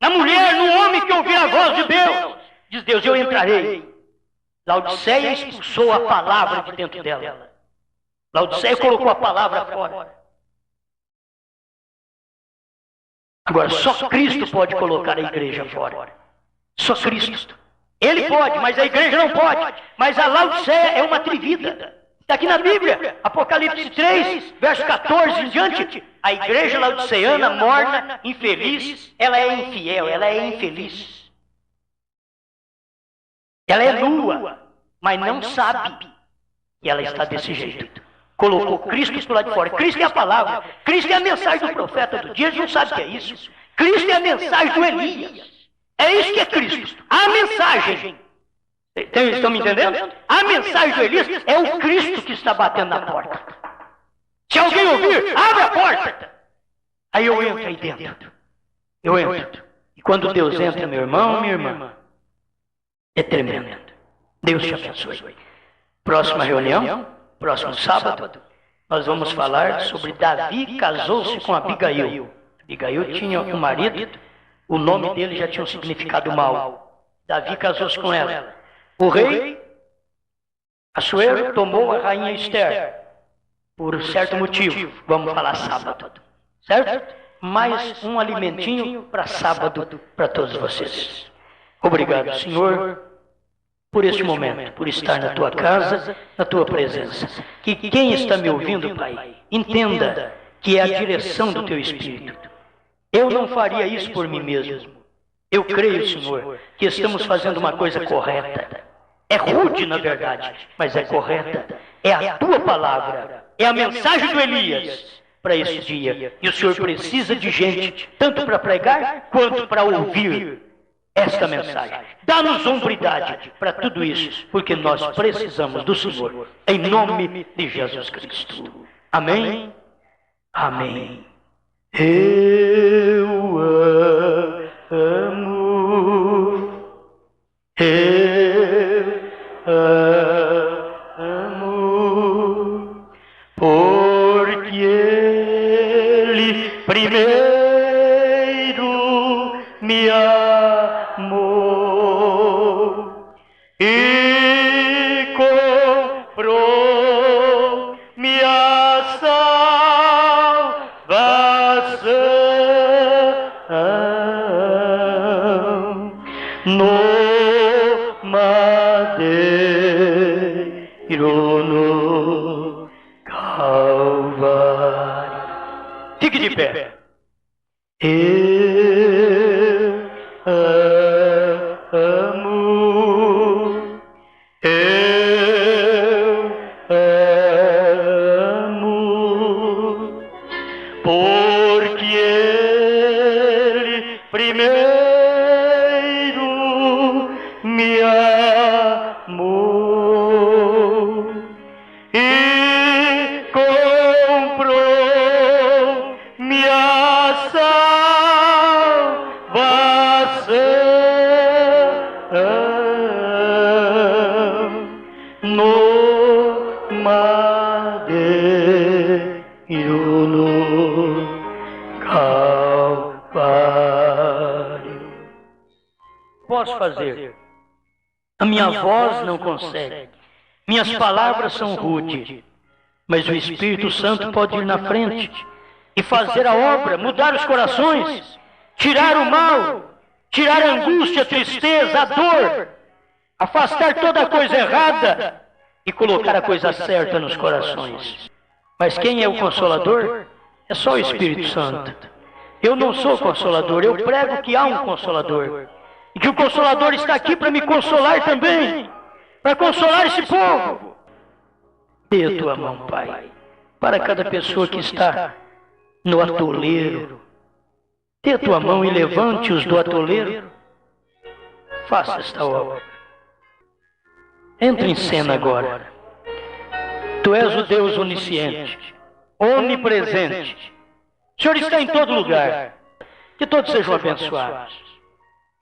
Na mulher, no homem que ouvir a voz de Deus. Diz Deus, eu entrarei. Laodiceia expulsou a palavra de dentro dela. Laodiceia colocou a palavra fora. Agora, só Cristo pode colocar a igreja fora. Só Cristo. Ele pode, mas a igreja não pode. Mas a Laodiceia é uma atrevida. Está aqui na Bíblia, Apocalipse 3, verso 14 em diante. A igreja laodiceana, morna, infeliz, ela é infiel, ela é infeliz. Ela é nua, mas não sabe que ela está desse jeito. Colocou Cristo do lado de fora. Cristo é a palavra. Cristo é a mensagem do profeta do dia. Eles não sabem o que é isso. Cristo é a mensagem do Elias. É isso que é Cristo. A mensagem. Estão me entendendo? A mensagem do Elias é o Cristo que está batendo na porta. Se alguém ouvir, abre a porta. Aí eu entro aí dentro. Eu entro. E quando Deus entra, meu irmão, minha irmã, é tremendo. Deus te abençoe. Próxima reunião, próximo sábado, nós vamos falar sobre Davi casou-se com Abigail. Abigail tinha um marido, o nome dele já tinha um significado mau. Davi casou-se com ela. O rei Assuero tomou a rainha Esther, por certo motivo. Vamos falar sábado, certo? Mais um alimentinho para sábado para todos vocês. Obrigado, Senhor, por este momento, por estar na tua casa, na tua presença. Que quem está me ouvindo, Pai, entenda que é a direção do teu Espírito. Eu não faria isso por mim mesmo. Eu creio, Senhor, que estamos fazendo uma coisa correta. É rude, na verdade, mas é correta. É a tua palavra, é a mensagem do Elias para esse dia. E o Senhor precisa de gente, tanto para pregar, quanto para ouvir esta mensagem. Dá-nos hombridade para tudo isso, porque nós precisamos do Senhor, em nome de Jesus Cristo. Amém? Amém. Eu amo, amo, porque Ele primeiro me amou e comprou minha salvação no madeiro no Calvário. Fique de pé. Eu amo, porque Ele primeiro me amou e comprou minha salvação no madeiro no Calvário. Posso fazer. A minha voz não consegue. Minhas palavras são rudes. Mas o Espírito Santo pode ir na frente e fazer a obra, mudar os corações, tirar o mal, tirar a angústia, a tristeza, a dor, afastar toda a coisa errada e colocar a coisa certa nos corações. Mas quem é o Consolador? É só o Espírito Santo. Eu não sou Consolador, eu prego que há um Consolador. E que o Consolador está aqui para me consolar também, para consolar esse povo. Dê a tua mão, Pai, para cada pessoa que está no atoleiro. Dê a tua mão e levante-os do atoleiro. Faça esta obra. Entre em cena agora. Tu és o Deus onisciente, onipresente. O Senhor está em todo lugar. Que todos sejam abençoados.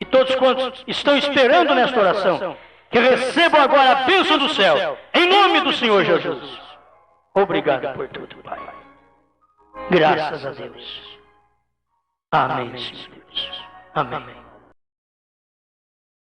E todos quantos estão esperando nesta oração, que recebam agora a bênção do céu, em nome do Senhor Jesus. Obrigado por tudo, Pai. Graças a Deus. Amém, Senhor Deus. Amém.